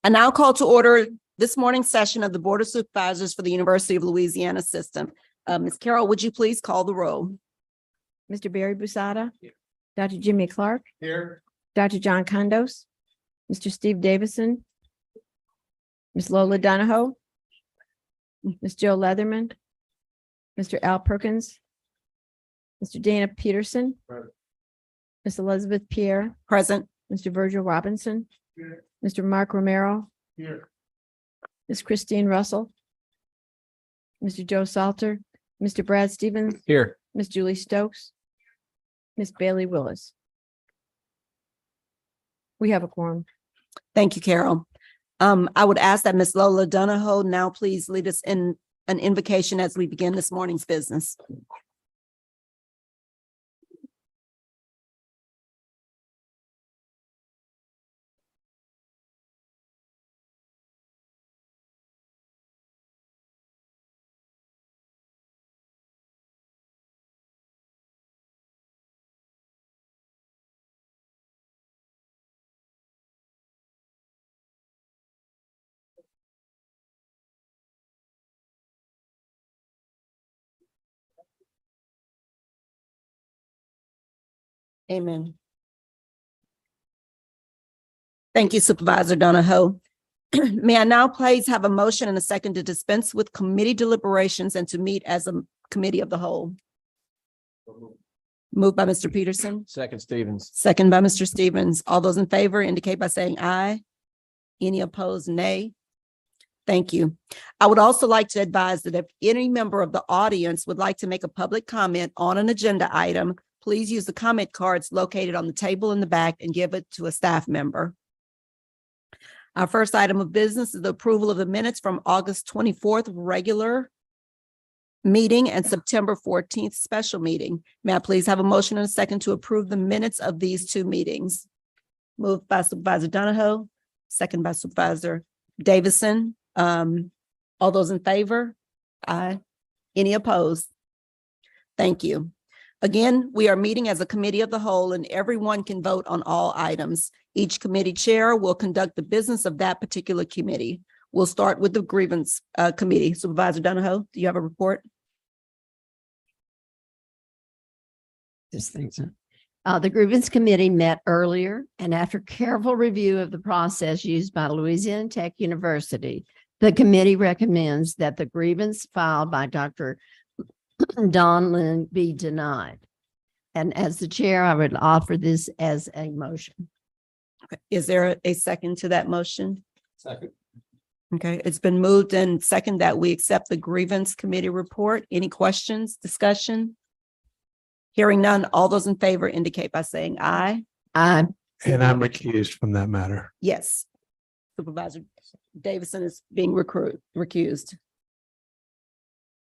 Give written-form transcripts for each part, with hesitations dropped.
I now call to order this morning's session of the Board of Supervisors for the University of Louisiana System. Ms. Carroll, would you please call the roll? Mr. Barry Busada. Here. Dr. Jimmy Clark. Here. Dr. John Condos. Mr. Steve Davison. Ms. Lola Donahoe. Ms. Jill Leatherman. Mr. Al Perkins. Mr. Dana Peterson. Present. Ms. Elizabeth Pierre. Present. Mr. Virgil Robinson. Here. Mr. Mark Romero. Here. Ms. Christine Russell. Mr. Joe Salter. Mr. Brad Stevens. Here. Ms. Julie Stokes. Ms. Bailey Willis. We have a quorum. Thank you, Carol. I would ask that Ms. Lola Donahoe now please lead us in an invocation as we begin this morning's business. Amen. Thank you, Supervisor Donahoe. May I now please have a motion and a second to dispense with committee deliberations and to meet as a committee of the whole? Moved by Mr. Peterson, Second Stevens. second by Mr. Stevens. All those in favor indicate by saying aye. Any opposed, nay. Thank you. I would also like to advise that if any member of the audience would like to make a public comment on an agenda item, please use the comment cards located on the table in the back and give it to a staff member. Our first item of business is the approval of the minutes from August 24th regular meeting and September 14th special meeting. May I please have a motion and a second to approve the minutes of these two meetings? Moved by Supervisor Donahoe, second by Supervisor Davison. All those in favor? Aye. Any opposed? Thank you. Again, we are meeting as a committee of the whole and everyone can vote on all items. Each committee chair will conduct the business of that particular committee. We'll start with the grievance committee. Supervisor Donahoe, do you have a report? Just think so. The grievance committee met earlier and after careful review of the process used by Louisiana Tech University, the committee recommends that the grievance filed by Dr. Don Lynn be denied. And as the chair, I would offer this as a motion. Okay. Is there a second to that motion? Second. Okay, it's been moved and second that we accept the grievance committee report. Any questions, discussion? Hearing none, all those in favor indicate by saying aye. Aye. And I'm recused from that matter. Yes. Supervisor Davison is being recused.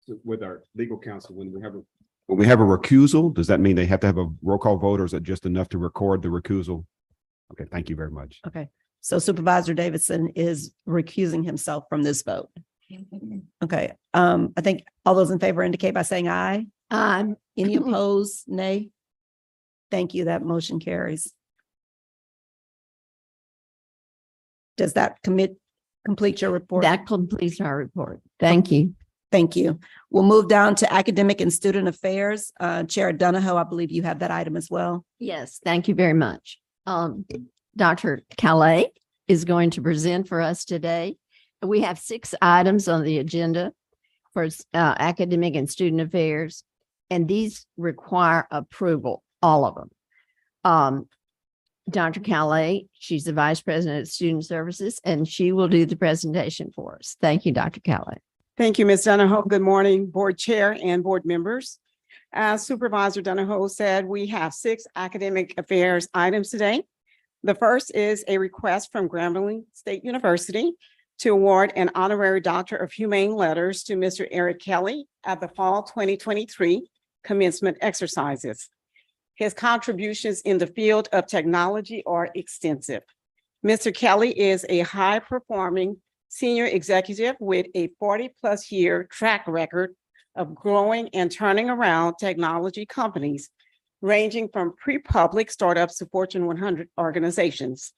So with our legal counsel, when we have a recusal, does that mean they have to have a roll call vote, or is it just enough to record the recusal? Okay, thank you very much. Okay, so Supervisor Davison is recusing himself from this vote. Okay, I think all those in favor indicate by saying aye. Aye. Any opposed, nay? Thank you, that motion carries. Does that complete your report? That completes our report. Thank you. Thank you. We'll move down to academic and student affairs. Chair Donahoe, I believe you have that item as well. Yes, thank you very much. Dr. Calais is going to present for us today. We have 6 items on the agenda for academic and student affairs, and these require approval, all of them. Dr. Calais, she's the Vice President of Student Services, and she will do the presentation for us. Thank you, Dr. Calais. Thank you, Ms. Donahoe. Good morning, board chair and board members. As Supervisor Donahoe said, we have 6 academic affairs items today. The first is a request from Grambling State University to award an honorary Doctor of Humane Letters to Mr. Eric Kelly at the fall 2023 commencement exercises. His contributions in the field of technology are extensive. Mr. Kelly is a high-performing senior executive with a 40-plus year track record of growing and turning around technology companies, ranging from pre-public startups to Fortune 100 organizations.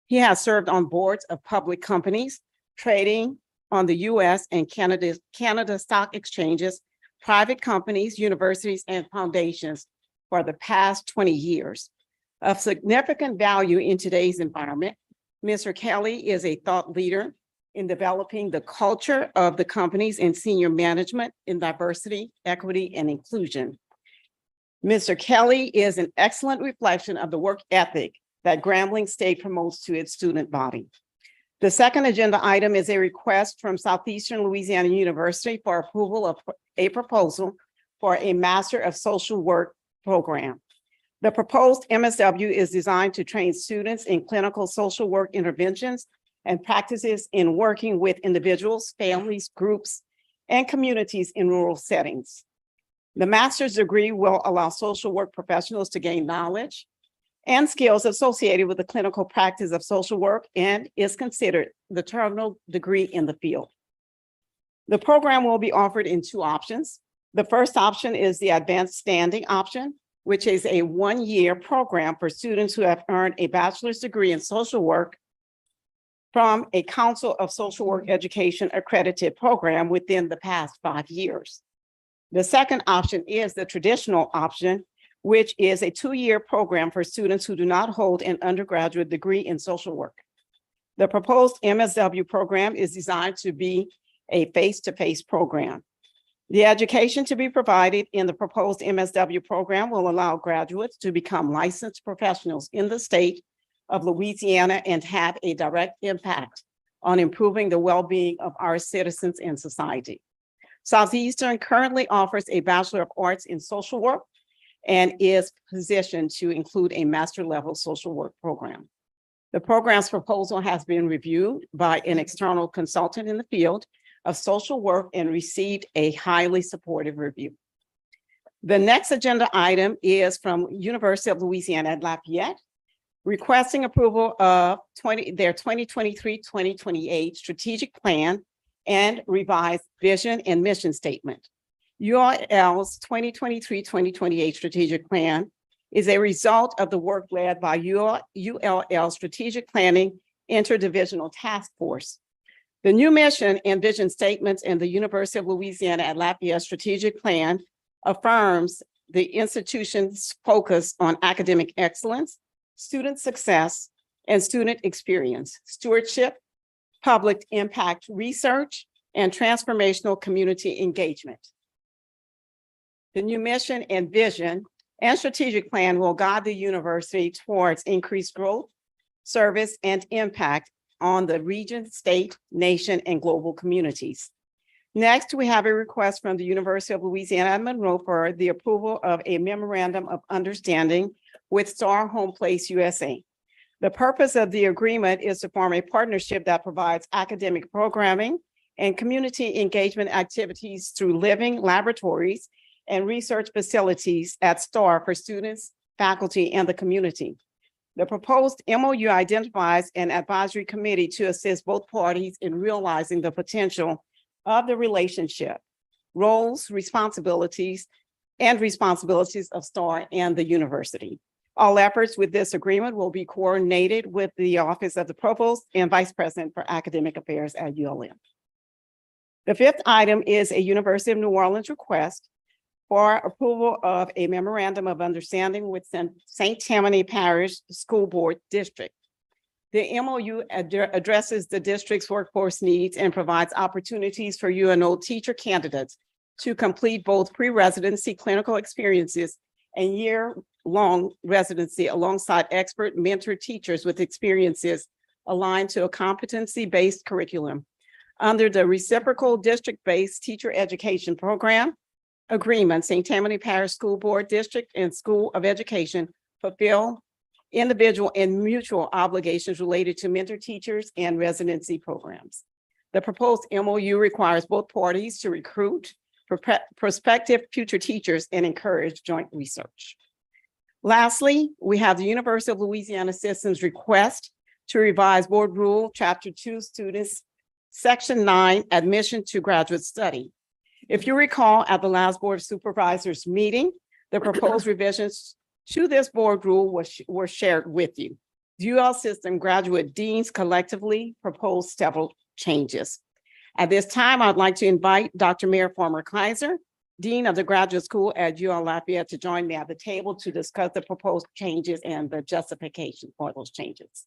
He has served on boards of public companies trading on the US and Canada stock exchanges, private companies, universities, and foundations for the past 20 years. Of significant value in today's environment, Mr. Kelly is a thought leader in developing the culture of the companies and senior management in diversity, equity, and inclusion. Mr. Kelly is an excellent reflection of the work ethic that Grambling State promotes to its student body. The second agenda item is a request from Southeastern Louisiana University for approval of a proposal for a Master of Social Work program. The proposed MSW is designed to train students in clinical social work interventions and practices in working with individuals, families, groups, and communities in rural settings. The master's degree will allow social work professionals to gain knowledge and skills associated with the clinical practice of social work and is considered the terminal degree in the field. The program will be offered in two options. The first option is the advanced standing option, which is a one-year program for students who have earned a bachelor's degree in social work from a Council of Social Work Education accredited program within the past 5 years. The second option is the traditional option, which is a 2-year program for students who do not hold an undergraduate degree in social work. The proposed MSW program is designed to be a face-to-face program. The education to be provided in the proposed MSW program will allow graduates to become licensed professionals in the state of Louisiana and have a direct impact on improving the well-being of our citizens and society. Southeastern currently offers a Bachelor of Arts in Social Work and is positioned to include a master level social work program. The program's proposal has been reviewed by an external consultant in the field of social work and received a highly supportive review. The next agenda item is from University of Louisiana at Lafayette, requesting approval of their 2023-2028 strategic plan and revised vision and mission statement. ULL's 2023-2028 strategic plan is a result of the work led by ULL Strategic Planning Interdivisional Task Force. The new mission and vision statements in the University of Louisiana at Lafayette strategic plan affirms the institution's focus on academic excellence, student success, and student experience, stewardship, public impact research, and transformational community engagement. The new mission and vision and strategic plan will guide the university towards increased growth, service, and impact on the region, state, nation, and global communities. Next, we have a request from the University of Louisiana at Monroe for the approval of a memorandum of understanding with Star Home Place USA. The purpose of the agreement is to form a partnership that provides academic programming and community engagement activities through living laboratories and research facilities at STAR for students, faculty, and the community. The proposed MOU identifies an advisory committee to assist both parties in realizing the potential of the relationship, roles, responsibilities of STAR and the university. All efforts with this agreement will be coordinated with the Office of the Provost and Vice President for Academic Affairs at ULM. The fifth item is a University of New Orleans request for approval of a memorandum of understanding with St. Tammany Parish School Board District. The MOU addresses the district's workforce needs and provides opportunities for UNO teacher candidates to complete both pre-residency clinical experiences and year-long residency alongside expert mentor teachers with experiences aligned to a competency-based curriculum. Under the reciprocal district-based teacher education program agreement, St. Tammany Parish School Board District and School of Education fulfill individual and mutual obligations related to mentor teachers and residency programs. The proposed MOU requires both parties to recruit prospective future teachers and encourage joint research. Lastly, we have the University of Louisiana System's request to revise Board Rule Chapter 2 Students, Section 9, Admission to Graduate Study. If you recall, at the last Board of Supervisors meeting, the proposed revisions to this board rule were shared with you. UL system graduate deans collectively proposed several changes. At this time, I'd like to invite Dr. Mayor Farmer Kaiser, Dean of the Graduate School at UL Lafayette, to join me at the table to discuss the proposed changes and the justification for those changes.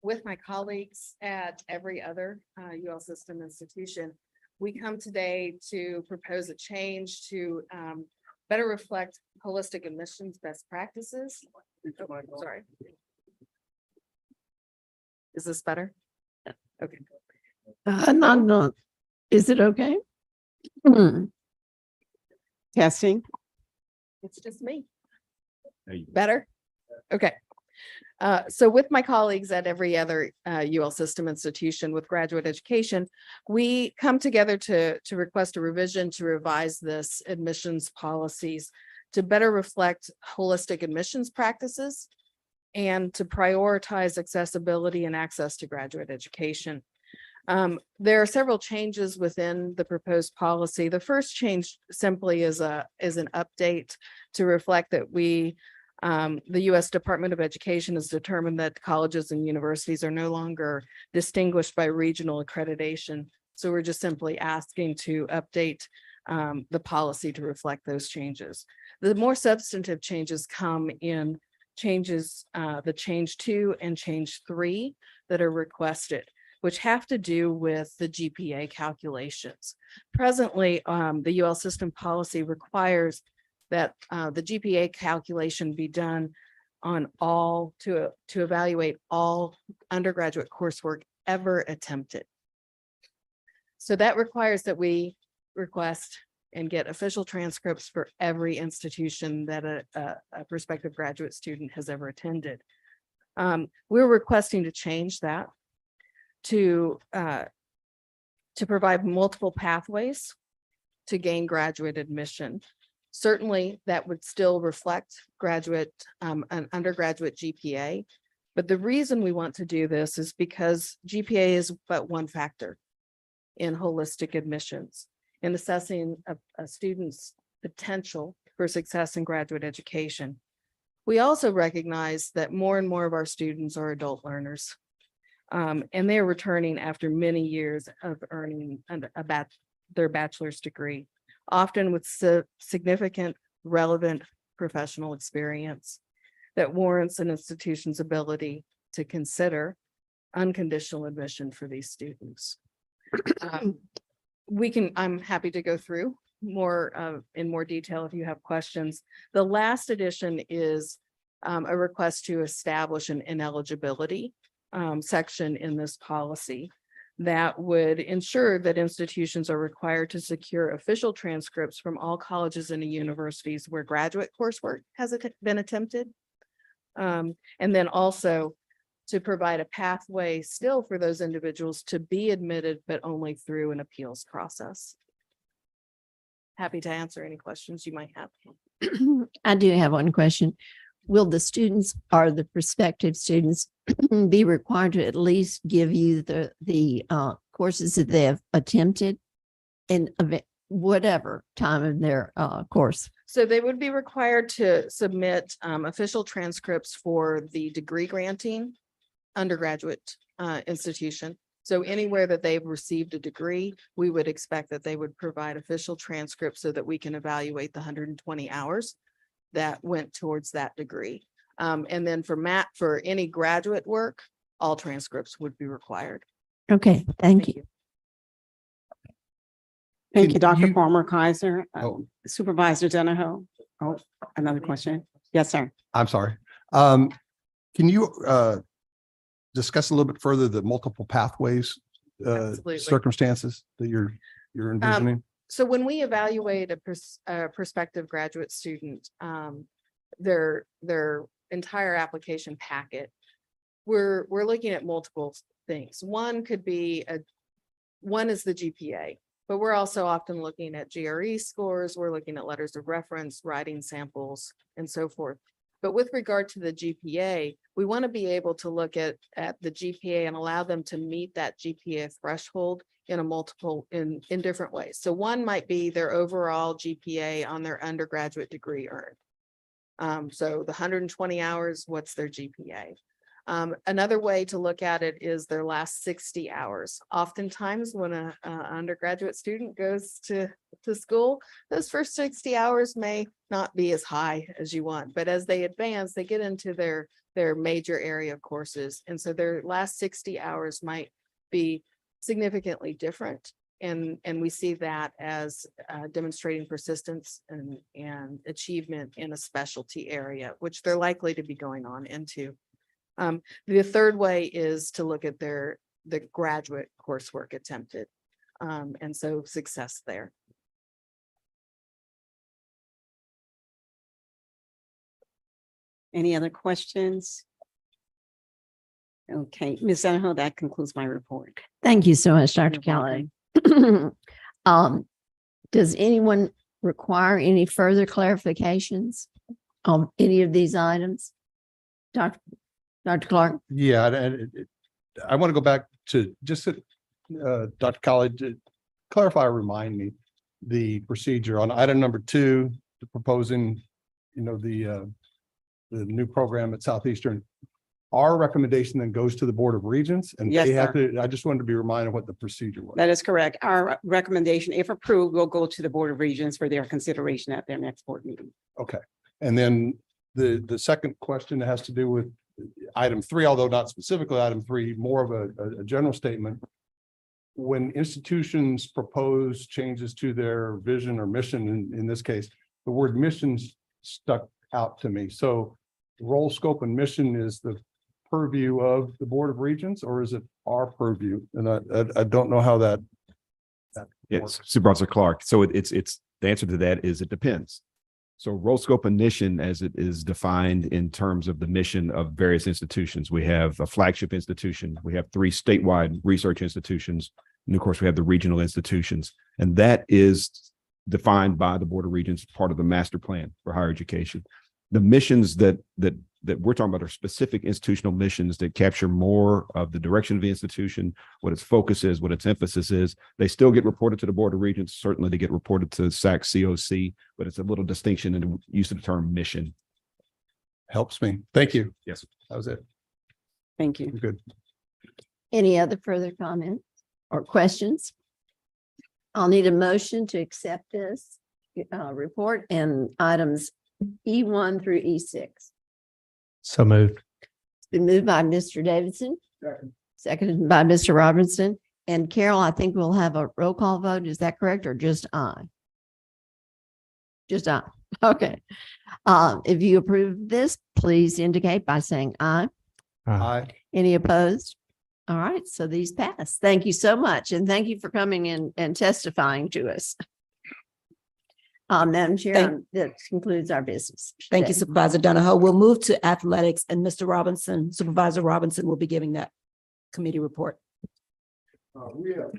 With my colleagues at every other UL system institution, we come today to propose a change to better reflect holistic admissions best practices. Oh, sorry. Is this better? Okay. No. Is it okay? Hmm. Testing. It's just me. There you go. Better? Okay. So with my colleagues at every other UL system institution with graduate education, we come together to request a revision to revise this admissions policies to better reflect holistic admissions practices and to prioritize accessibility and access to graduate education. There are several changes within the proposed policy. The first change simply is an update to reflect that the U.S. Department of Education has determined that colleges and universities are no longer distinguished by regional accreditation. So we're just simply asking to update the policy to reflect those changes. The more substantive changes come in the change 2 and change 3 that are requested, which have to do with the GPA calculations. Presently, the UL system policy requires that the GPA calculation be done on all to evaluate all undergraduate coursework ever attempted. So that requires that we request and get official transcripts for every institution that a prospective graduate student has ever attended. We're requesting to change that to provide multiple pathways to gain graduate admission. Certainly, that would still reflect an undergraduate GPA. But the reason we want to do this is because GPA is but one factor in holistic admissions, in assessing a student's potential for success in graduate education. We also recognize that more and more of our students are adult learners, and they're returning after many years of earning their bachelor's degree, often with significant relevant professional experience that warrants an institution's ability to consider unconditional admission for these students. I'm happy to go through in more detail if you have questions. The last addition is a request to establish an ineligibility section in this policy that would ensure that institutions are required to secure official transcripts from all colleges and universities where graduate coursework has been attempted. And then also to provide a pathway still for those individuals to be admitted, but only through an appeals process. Happy to answer any questions you might have. I do have one question. Will the students or the prospective students be required to at least give you the courses that they have attempted in whatever time of their course? So they would be required to submit official transcripts for the degree granting undergraduate institution. So anywhere that they've received a degree, we would expect that they would provide official transcripts so that we can evaluate the 120 hours that went towards that degree. And then for any graduate work, all transcripts would be required. Okay, thank you. Thank Can you, Dr. you- Farmer Kaiser. Oh. Supervisor Donahoe. Oh, another question. Yes, sir. I'm sorry. Can you discuss a little bit further the multiple pathways Absolutely. circumstances that you're envisioning? So when we evaluate a prospective graduate student, their entire application packet, we're looking at multiple things. One is the GPA, but we're also often looking at GRE scores. We're looking at letters of reference, writing samples, and so forth. But with regard to the GPA, we want to be able to look at the GPA and allow them to meet that GPA threshold in in different ways. So one might be their overall GPA on their undergraduate degree earned. So the 120 hours, what's their GPA? Another way to look at it is their last 60 hours. Oftentimes when a undergraduate student goes to school, those first 60 hours may not be as high as you want, but as they advance, they get into their major area of courses. And so their last 60 hours might be significantly different. And we see that as demonstrating persistence and achievement in a specialty area, which they're likely to be going on into. The third way is to look at the graduate coursework attempted. And so success there. Any other questions? Okay, Ms. Donahoe, that concludes my report. Thank you so much, Dr. You're Kelly. Does anyone require any further clarifications on any of these items? Dr. Clark? Yeah, I want to go back to just, Dr. College, to clarify, or remind me the procedure on item number 2, the proposing, the new program at Southeastern. Our recommendation then goes to the Board of Regents, and Yes, they have sir. to, I just wanted to be reminded what the procedure was. That is correct. Our recommendation, if approved, will go to the Board of Regents for their consideration at their next board meeting. Okay. And then the second question has to do with item 3, although not specifically item 3, more of a general statement. When institutions propose changes to their vision or mission, in this case, the word missions stuck out to me. So role, scope, and mission is the purview of the Board of Regents, or is it our purview? And I don't know how that Yes, works. Supervisor Clark. So it's the answer to that is it depends. So role, scope, and mission, as it is defined in terms of the mission of various institutions. We have a flagship institution. We have 3 statewide research institutions. And of course, we have the regional institutions. And that is defined by the Board of Regents, part of the master plan for higher education. The missions that we're talking about are specific institutional missions that capture more of the direction of the institution, what its focus is, what its emphasis is. They still get reported to the Board of Regents. Certainly they get reported to SAC COC, but it's a little distinction in the use of the term mission. Helps me. Thank you. Yes. That was it. Thank you. I'm good. Any other further comments or questions? I'll need a motion to accept this report and items E1 through E6. So moved. It's been moved by Mr. Davidson, seconded by Mr. Robinson. And Carol, I think we'll have a roll call vote. Is that correct, or just I? Just I. Okay. If you approve this, please indicate by saying aye. Aye. Any opposed? All right, so these pass. Thank you so much, and thank you for coming in and testifying to us. Madam Chair, that concludes our business. Thank you, today. Supervisor Donahoe. We'll move to athletics, and Mr. Robinson, Supervisor Robinson will be giving that committee report. We have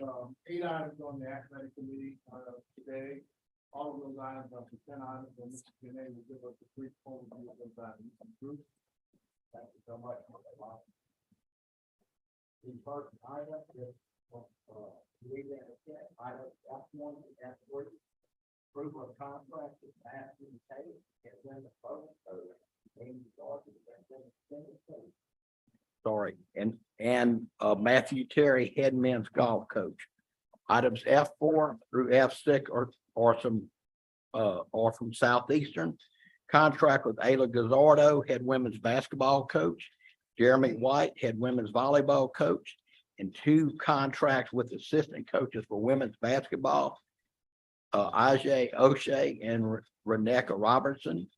8 items on the athletic committee today. All of those items are consent items, and Mr. Janae will give us a brief overview of those items. Thank you so much. The first item is item F1 and F3. Approval of contract with Matthew Taylor and then the phone code. Sorry, and Matthew Terry, head men's golf coach. Items F4 through F6 are from Southeastern. Contract with Ayla Gazzardo, head women's basketball coach. Jeremy White, head women's volleyball coach, and 2 contracts with assistant coaches for women's basketball. Ajay O'Shea and Reneka Robertson.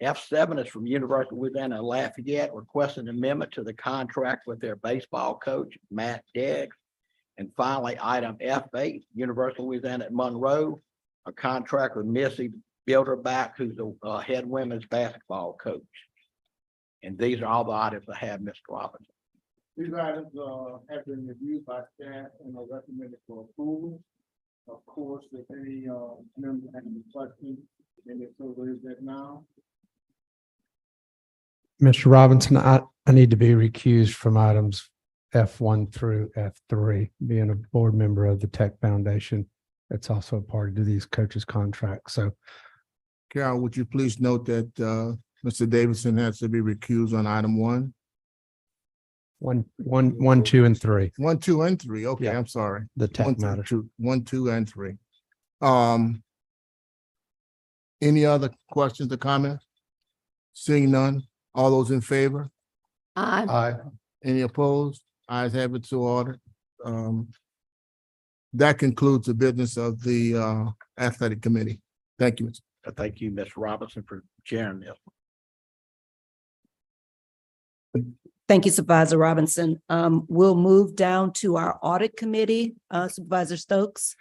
F7 is from University of Louisiana Lafayette, requesting an amendment to the contract with their baseball coach, Matt Deggs. And finally, item F8, University of Louisiana at Monroe, a contract with Missy Bilderback, who's a head women's basketball coach. And these are all the items I have, Mr. Robinson. These items have been reviewed by staff and are recommended for approval. Of course, if any member has any questions, and if so, raise that now. Mr. Robinson, I need to be recused from items F1 through F3, being a board member of the Tech Foundation. That's also a party to these coaches' contracts. So Carol, would you please note that Mr. Davidson has to be recused on item 1? 1, 2, and 3, 1, 2, and 3. Okay, Yeah. I'm sorry. the 1, tech 2, matters. 1, 2, and 3. Any other questions or comments? Seeing none, all those in favor? Aye. Any opposed? Ayes have it, so ordered. That concludes the business of the athletic committee. Thank you. Thank you, Ms. Robinson, for chairing this. Thank you, Supervisor Robinson. We'll move down to our audit committee. Supervisor Stokes.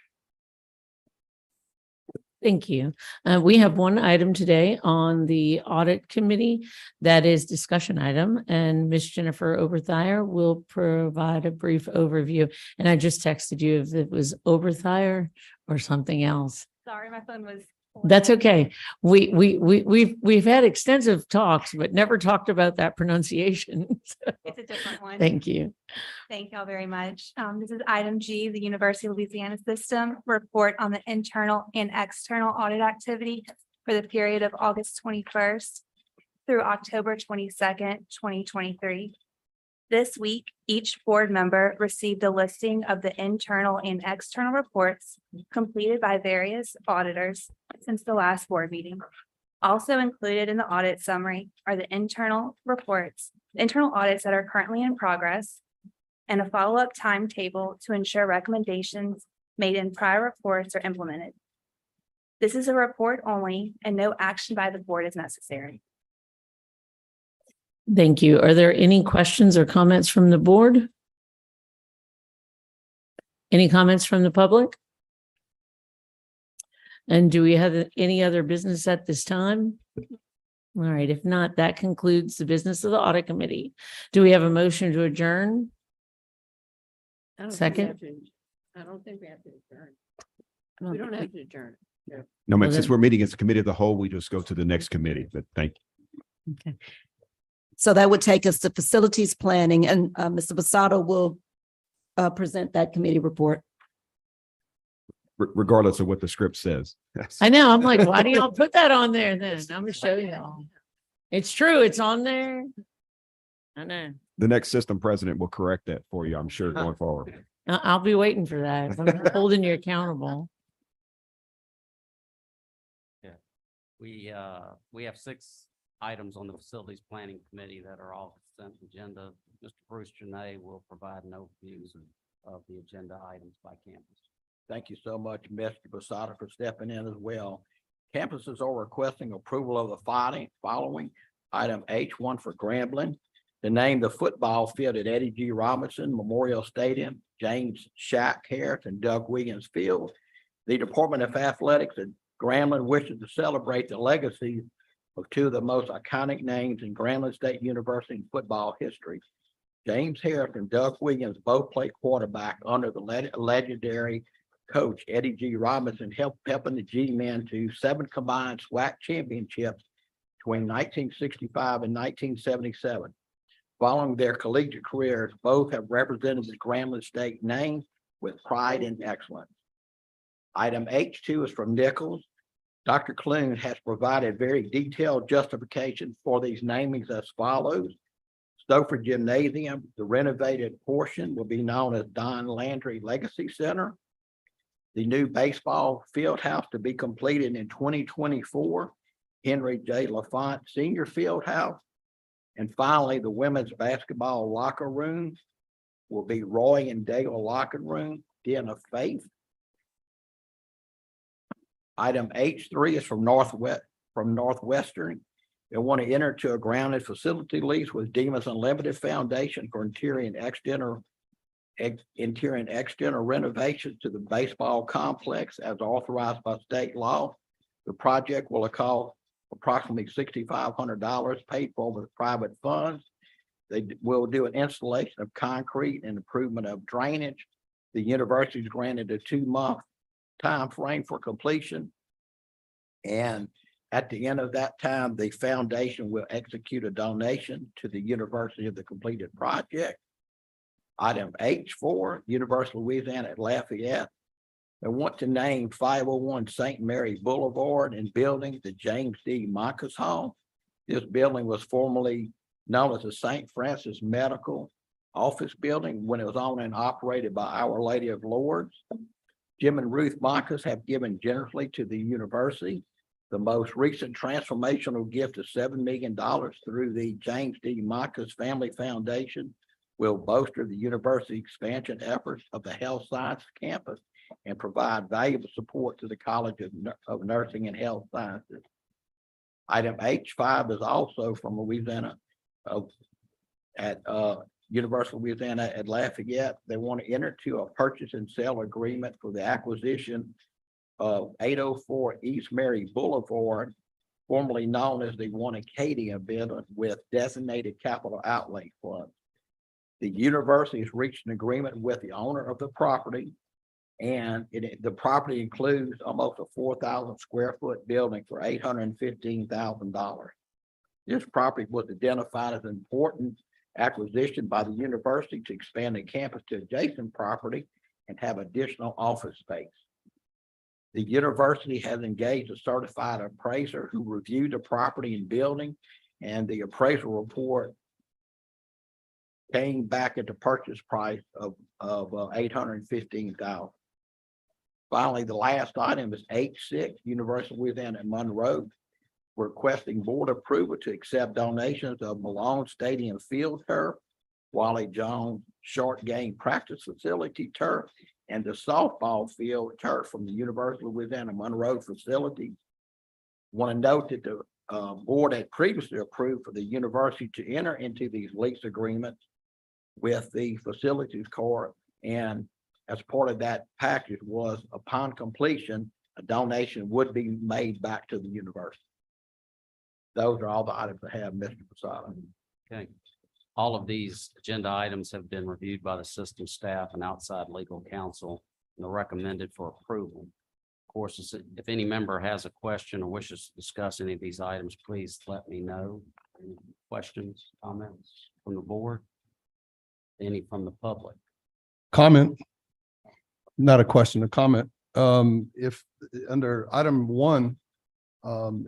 Thank you. We have one item today on the audit committee that is discussion item, and Ms. Jennifer Oberthier will provide a brief overview. And I just texted you if it was Oberthier or something else. Sorry, my phone was. That's okay. We've had extensive talks, but never talked about that pronunciation. It's a different one. Thank you. Thank y'all very much. This is item G, the University of Louisiana System report on the internal and external audit activity for the period of August 21st through October 22nd, 2023. This week, each board member received a listing of the internal and external reports completed by various auditors since the last board meeting. Also included in the audit summary are the internal reports, internal audits that are currently in progress, and a follow-up timetable to ensure recommendations made in prior reports are implemented. This is a report only, and no action by the board is necessary. Thank you. Are there any questions or comments from the board? Any comments from the public? And do we have any other business at this time? All right, if not, that concludes the business of the audit committee. Do we have a motion to adjourn? Second? I don't think we have to adjourn. We don't have to adjourn. No, Well, since then- we're meeting as a committee of the whole, we just go to the next committee, but thank you. Okay. So that would take us to facilities planning, and Mr. Basato will present that committee report. Regardless of what the script says. I know, I'm like, why do y'all put that on there then? I'm gonna show you all. It's true, it's on there. I know. The next system president will correct that for you, I'm sure, going forward. I'll be waiting for that. I'm holding you accountable. We have 6 items on the facilities planning committee that are all consent agenda. Mr. Bruce Janay will provide an overview of the agenda items by campus. Thank you so much, Mr. Basada, for stepping in as well. Campuses are requesting approval of the following. Item H1 for Grambling, to name the football field at Eddie G. Robinson Memorial Stadium, James Shack Harris and Doug Wiggins Field. The Department of Athletics at Grambling wishes to celebrate the legacy of 2 of the most iconic names in Grambling State University football history. James Harris and Doug Wiggins both played quarterback under the legendary coach Eddie G. Robinson, helping the G-men to 7 combined SWAC championships between 1965 and 1977. Following their collegiate careers, both have represented the Grambling State name with pride and excellence. Item H2 is from Nichols. Dr. Clune has provided very detailed justification for these namings as follows. Stouffer Gymnasium, the renovated portion will be known as Don Landry Legacy Center. The new baseball field house to be completed in 2024, Henry J. LaFont Senior Field House. And finally, the women's basketball locker room will be Roy and Dale Locker Room, Den of Faith. Item H3 is from Northwestern. They want to enter into a grounded facility lease with Demas Unlimited Foundation for interior and external renovations to the baseball complex as authorized by state law. The project will cost approximately $6,500 paid for with private funds. They will do an installation of concrete and improvement of drainage. The university is granted a 2-month time frame for completion. And At the end of that time, the foundation will execute a donation to the University of the completed project. Item H4, University of Louisiana at Lafayette. They want to name 501 St. Mary Boulevard and building the James D. Marcus Hall. This building was formerly known as the St. Francis Medical Office Building when it was owned and operated by Our Lady of Lourdes. Jim and Ruth Marcus have given generously to the university. The most recent transformational gift of $7 million through the James D. Marcus Family Foundation will bolster the university expansion efforts of the health science campus and provide valuable support to the College of Nursing and Health Sciences. Item H5 is also from Louisiana at University of Louisiana at Lafayette. They want to enter into a purchase and sale agreement for the acquisition of 804 East Mary Boulevard, formerly known as the One Acadia building, with designated capital outlay funds. The university has reached an agreement with the owner of the property, and the property includes almost a 4,000 square foot building for $815,000. This property was identified as an important acquisition by the university to expand the campus to adjacent property and have additional office space. The university has engaged a certified appraiser who reviewed the property and building, and the appraisal report came back at the purchase price of $815,000. Finally, the last item is H6, University of Louisiana at Monroe, requesting board approval to accept donations of Malone Stadium field turf, Wally Jones short game practice facility turf, and the softball field turf from the University of Louisiana Monroe facility. Want to note that the board had previously approved for the university to enter into these lease agreements with the facilities corps, and as part of that package was, upon completion, a donation would be made back to the university. Those are all the items I have, Mr. Posada. Okay. All of these agenda items have been reviewed by the system staff and outside legal counsel and are recommended for approval. Of course, if any member has a question or wishes to discuss any of these items, please let me know. Any questions, comments from the board? Any from the public? Comment, not a question, a comment. If under item 1,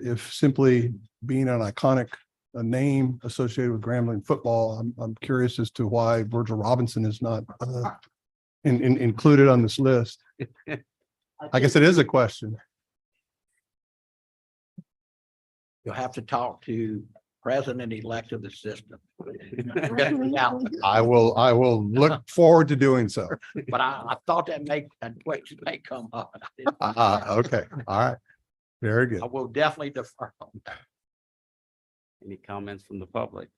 if simply being an iconic name associated with Grambling football, I'm curious as to why Virgil Robinson is not included on this list. I guess it is a question. You'll have to talk to president-elect of the system. I will look forward to doing so. But I thought that question may come up. Okay, all right. Very good. I will definitely defer on that. Any comments from the public?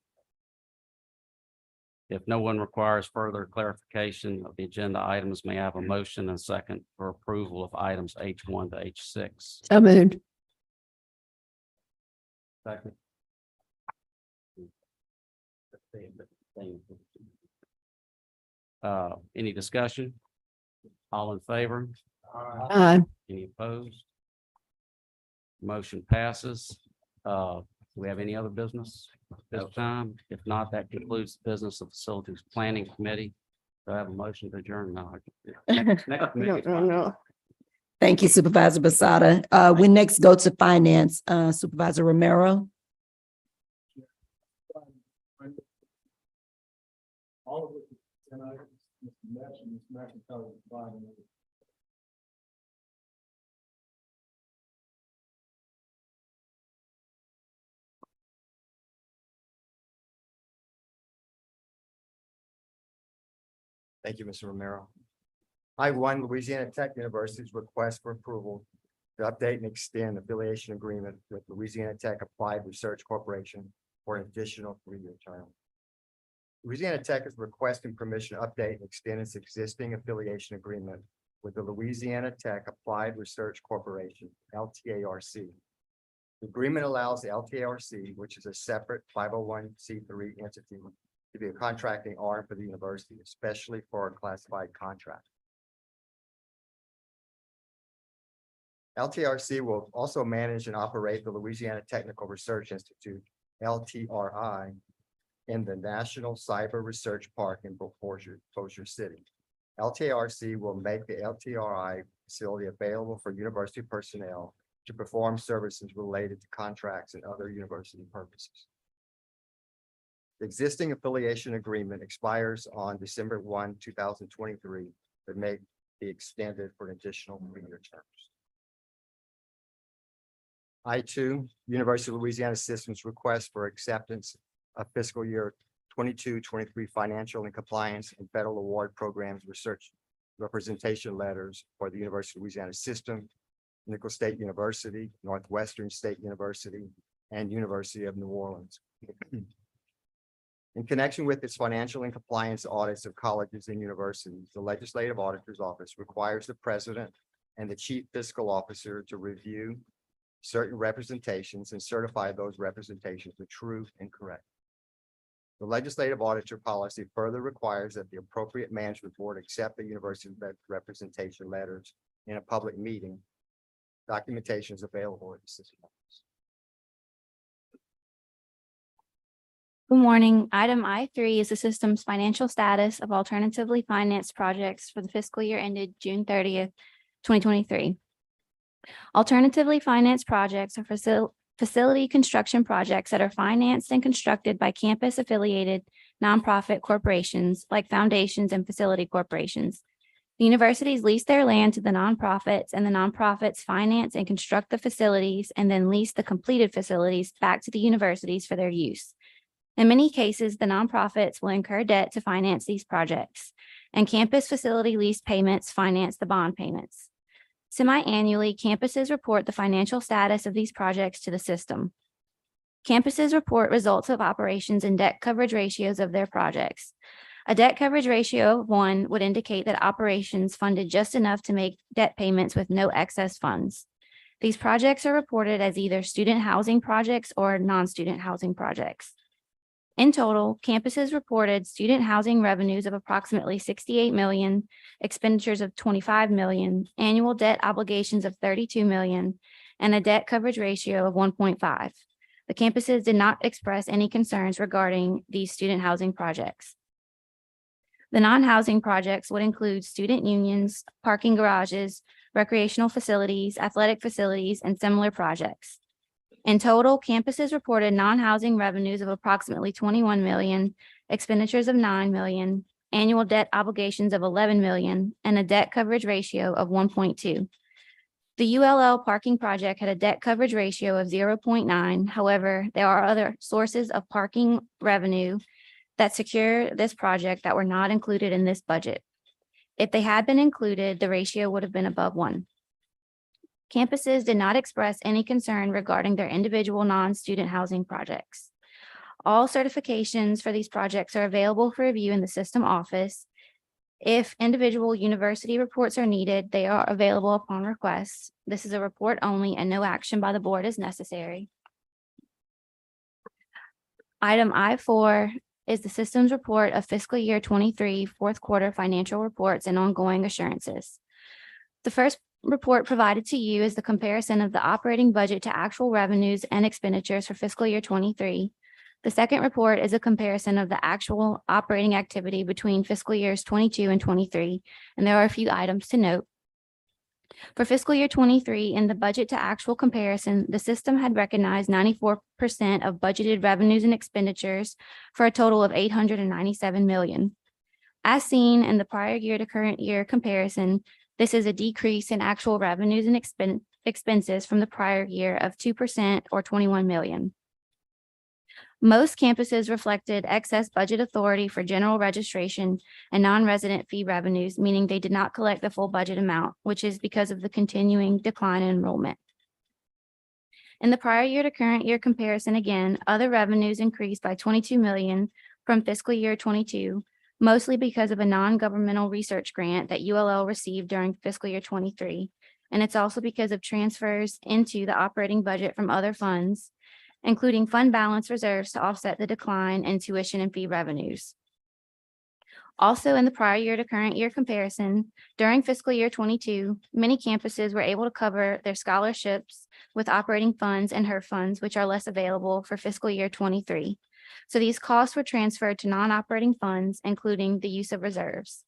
If no one requires further clarification of the agenda items, may I have a motion and second for approval of items H1 to H6? So moved. Second. Any discussion? All in favor? Aye. Any opposed? Motion passes. Do we have any other business this time? If not, that concludes the business of Facilities Planning Committee. Do I have a motion to adjourn now? Next committee. No. Thank you, Supervisor Basada. We next go to Finance, Supervisor Romero. All of it, and I, Mr. Nash and Mr. McIntyre providing it. Thank you, Mr. Romero. I-1 Louisiana Tech University's request for approval to update and extend affiliation agreement with Louisiana Tech Applied Research Corporation for an additional 3-year term. Louisiana Tech is requesting permission to update and extend its existing affiliation agreement with the Louisiana Tech Applied Research Corporation, LTARC. The agreement allows the LTARC, which is a separate 501c3 entity, to be a contracting arm for the university, especially for a classified contract. LTRC will also manage and operate the Louisiana Technical Research Institute, LTRI, in the National Cyber Research Park in Bossier City. LTRC will make the LTRI facility available for university personnel to perform services related to contracts and other university purposes. The existing affiliation agreement expires on December 1, 2023, but may be extended for an additional 3-year terms. I2, University of Louisiana System's request for acceptance of fiscal year 22-23 financial and compliance and federal award programs research representation letters for the University of Louisiana System, Nicholls State University, Northwestern State University, and University of New Orleans. In connection with its financial and compliance audits of colleges and universities, the Legislative Auditor's Office requires the President and the Chief Fiscal Officer to review certain representations and certify those representations are true and correct. The legislative auditor policy further requires that the appropriate management board accept the university representation letters in a public meeting. Documentation is available at the system office. Good morning. Item I3 is the system's financial status of alternatively financed projects for the fiscal year ended June 30th, 2023. Alternatively financed projects are facility construction projects that are financed and constructed by campus-affiliated nonprofit corporations like foundations and facility corporations. The universities lease their land to the nonprofits, and the nonprofits finance and construct the facilities and then lease the completed facilities back to the universities for their use. In many cases, the nonprofits will incur debt to finance these projects, and campus facility lease payments finance the bond payments. Semi-annually, campuses report the financial status of these projects to the system. Campuses report results of operations and debt coverage ratios of their projects. A debt coverage ratio of 1 would indicate that operations funded just enough to make debt payments with no excess funds. These projects are reported as either student housing projects or non-student housing projects. In total, campuses reported student housing revenues of approximately $68 million, expenditures of $25 million, annual debt obligations of $32 million, and a debt coverage ratio of 1.5. The campuses did not express any concerns regarding these student housing projects. The non-housing projects would include student unions, parking garages, recreational facilities, athletic facilities, and similar projects. In total, campuses reported non-housing revenues of approximately $21 million, expenditures of $9 million, annual debt obligations of $11 million, and a debt coverage ratio of 1.2. The ULL parking project had a debt coverage ratio of 0.9. However, there are other sources of parking revenue that secure this project that were not included in this budget. If they had been included, the ratio would have been above 1. Campuses did not express any concern regarding their individual non-student housing projects. All certifications for these projects are available for review in the system office. If individual university reports are needed, they are available upon request. This is a report only and no action by the board is necessary. Item I4 is the system's report of fiscal year 23 fourth quarter financial reports and ongoing assurances. The first report provided to you is the comparison of the operating budget to actual revenues and expenditures for fiscal year 23. The second report is a comparison of the actual operating activity between fiscal years 22 and 23, and there are a few items to note. For fiscal year 23, in the budget to actual comparison, the system had recognized 94% of budgeted revenues and expenditures for a total of $897 million. As seen in the prior year to current year comparison, this is a decrease in actual revenues and expenses from the prior year of 2% or $21 million. Most campuses reflected excess budget authority for general registration and non-resident fee revenues, meaning they did not collect the full budget amount, which is because of the continuing decline in enrollment. In the prior year to current year comparison, again, other revenues increased by $22 million from fiscal year 22, mostly because of a non-governmental research grant that ULL received during fiscal year 23. And it's also because of transfers into the operating budget from other funds, including fund balance reserves to offset the decline in tuition and fee revenues. Also, in the prior year to current year comparison, during fiscal year 22, many campuses were able to cover their scholarships with operating funds and HERF funds, which are less available for fiscal year 23. So these costs were transferred to non-operating funds, including the use of reserves.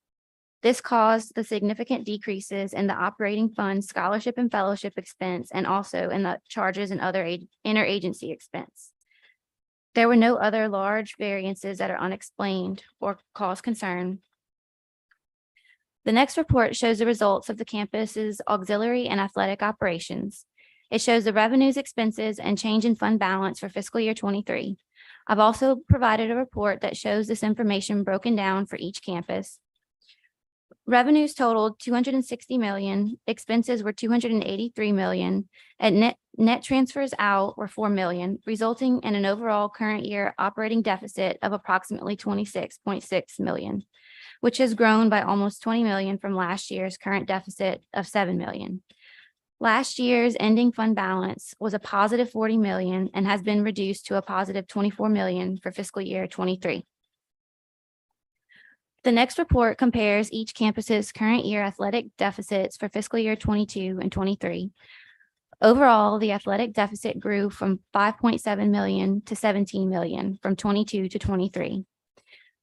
This caused the significant decreases in the operating fund scholarship and fellowship expense, and also in the charges and other interagency expense. There were no other large variances that are unexplained or cause concern. The next report shows the results of the campus's auxiliary and athletic operations. It shows the revenues, expenses, and change in fund balance for fiscal year 23. I've also provided a report that shows this information broken down for each campus. Revenues totaled 260 million, expenses were 283 million, and net transfers out were 4 million, resulting in an overall current year operating deficit of approximately 26.6 million, which has grown by almost 20 million from last year's current deficit of 7 million. Last year's ending fund balance was a positive 40 million and has been reduced to a positive 24 million for fiscal year 23. The next report compares each campus's current year athletic deficits for fiscal year 22 and 23. Overall, the athletic deficit grew from 5.7 million to 17 million from 22 to 23.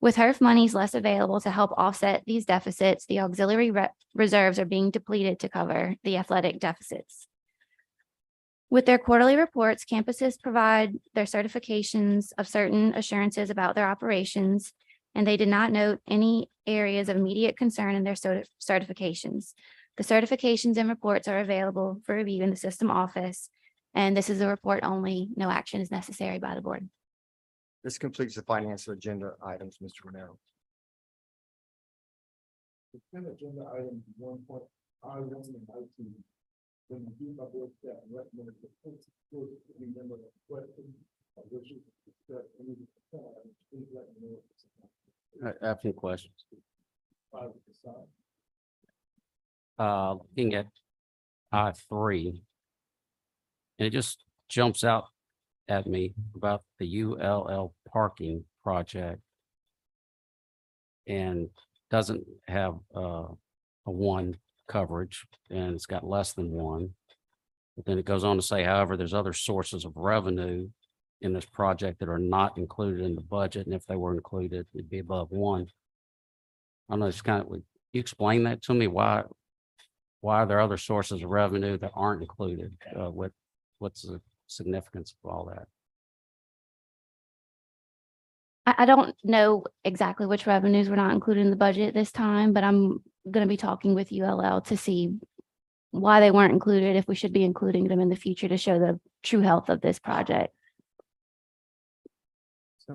With HERF monies less available to help offset these deficits, the auxiliary reserves are being depleted to cover the athletic deficits. With their quarterly reports, campuses provide their certifications of certain assurances about their operations, and they did not note any areas of immediate concern in their certifications. The certifications and reports are available for review in the system office, and this is a report only. No action is necessary by the board. This completes the financial agenda items, Mr. Romero. Consent agenda items 1.I1 and I2. When reviewed by board staff and recommended the full any member of question or wishes to discuss any of the consent items, please let me know. I have some questions. Five at this time. Looking at I3, and it just jumps out at me about the ULL parking project and doesn't have a one coverage, and it's got less than one. But then it goes on to say, however, there's other sources of revenue in this project that are not included in the budget, and if they were included, it'd be above one. I don't know, it's kind of, would you explain that to me? Why are there other sources of revenue that aren't included? What's the significance of all that? I don't know exactly which revenues were not included in the budget this time, but I'm going to be talking with ULL to see why they weren't included, if we should be including them in the future to show the true health of this project.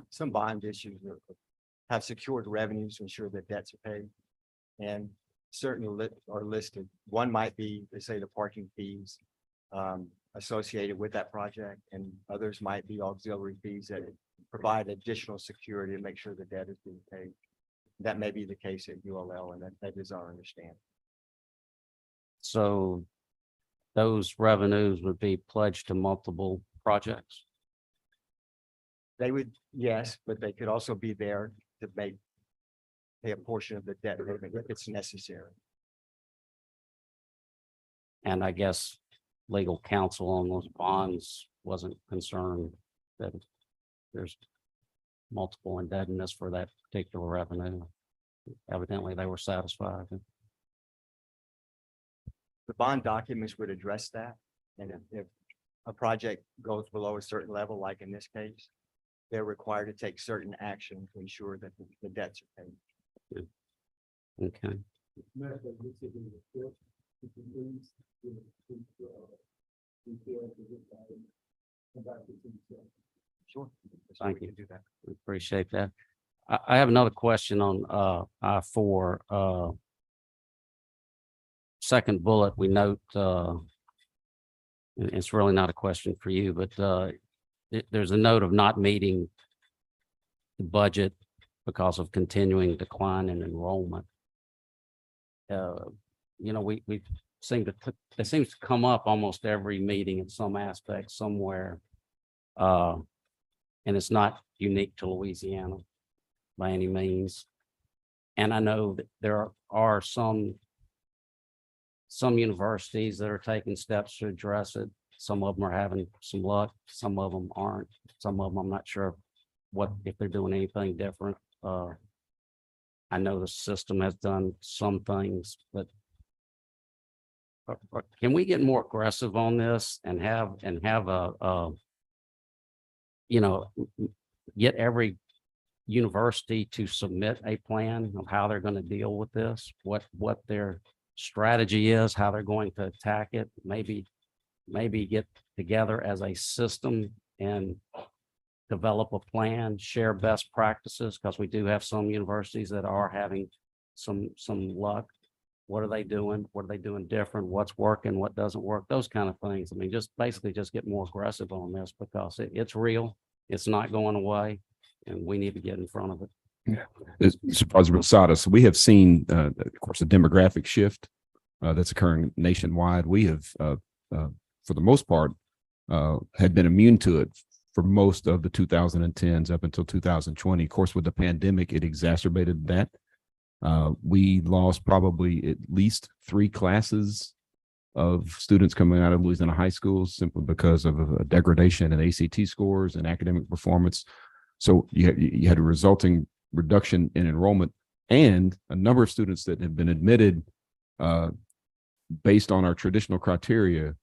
Some bond issues have secured revenues to ensure that debts are paid. And certain are listed. One might be, they say, the parking fees associated with that project, and others might be auxiliary fees that provide additional security to make sure the debt is being paid. That may be the case at ULL, and that is our understanding. So those revenues would be pledged to multiple projects? They would, yes, but they could also be there to pay a portion of the debt payment if it's necessary. And I guess legal counsel on those bonds wasn't concerned that there's multiple indebtedness for that particular revenue. Evidently, they were satisfied. The bond documents would address that. And if a project goes below a certain level, like in this case, they're required to take certain action to ensure that the debts are paid. Okay. Sure. Thank you. Do that. We appreciate that. I have another question on I4. Second bullet, we note, and it's really not a question for you, but there's a note of not meeting the budget because of continuing decline in enrollment. We seem to, it seems to come up almost every meeting in some aspect somewhere. And it's not unique to Louisiana by any means. And I know that there are some universities that are taking steps to address it. Some of them are having some luck, some of them aren't. Some of them, I'm not sure if they're doing anything different. I know the system has done some things, but can we get more aggressive on this and have get every university to submit a plan of how they're going to deal with this, what their strategy is, how they're going to attack it, maybe get together as a system and develop a plan, share best practices, because we do have some universities that are having some luck. What are they doing? What are they doing different? What's working? What doesn't work? Those kind of things. I mean, just basically just get more aggressive on this because it's real. It's not going away, and we need to get in front of it. Yeah. Supervisor Rosado, so we have seen, of course, a demographic shift that's occurring nationwide. We have, for the most part, had been immune to it for most of the 2010s up until 2020. Of course, with the pandemic, it exacerbated that. We lost probably at least 3 classes of students coming out of Louisiana high schools simply because of a degradation in ACT scores and academic performance. So you had a resulting reduction in enrollment, and a number of students that have been admitted based on our traditional criteria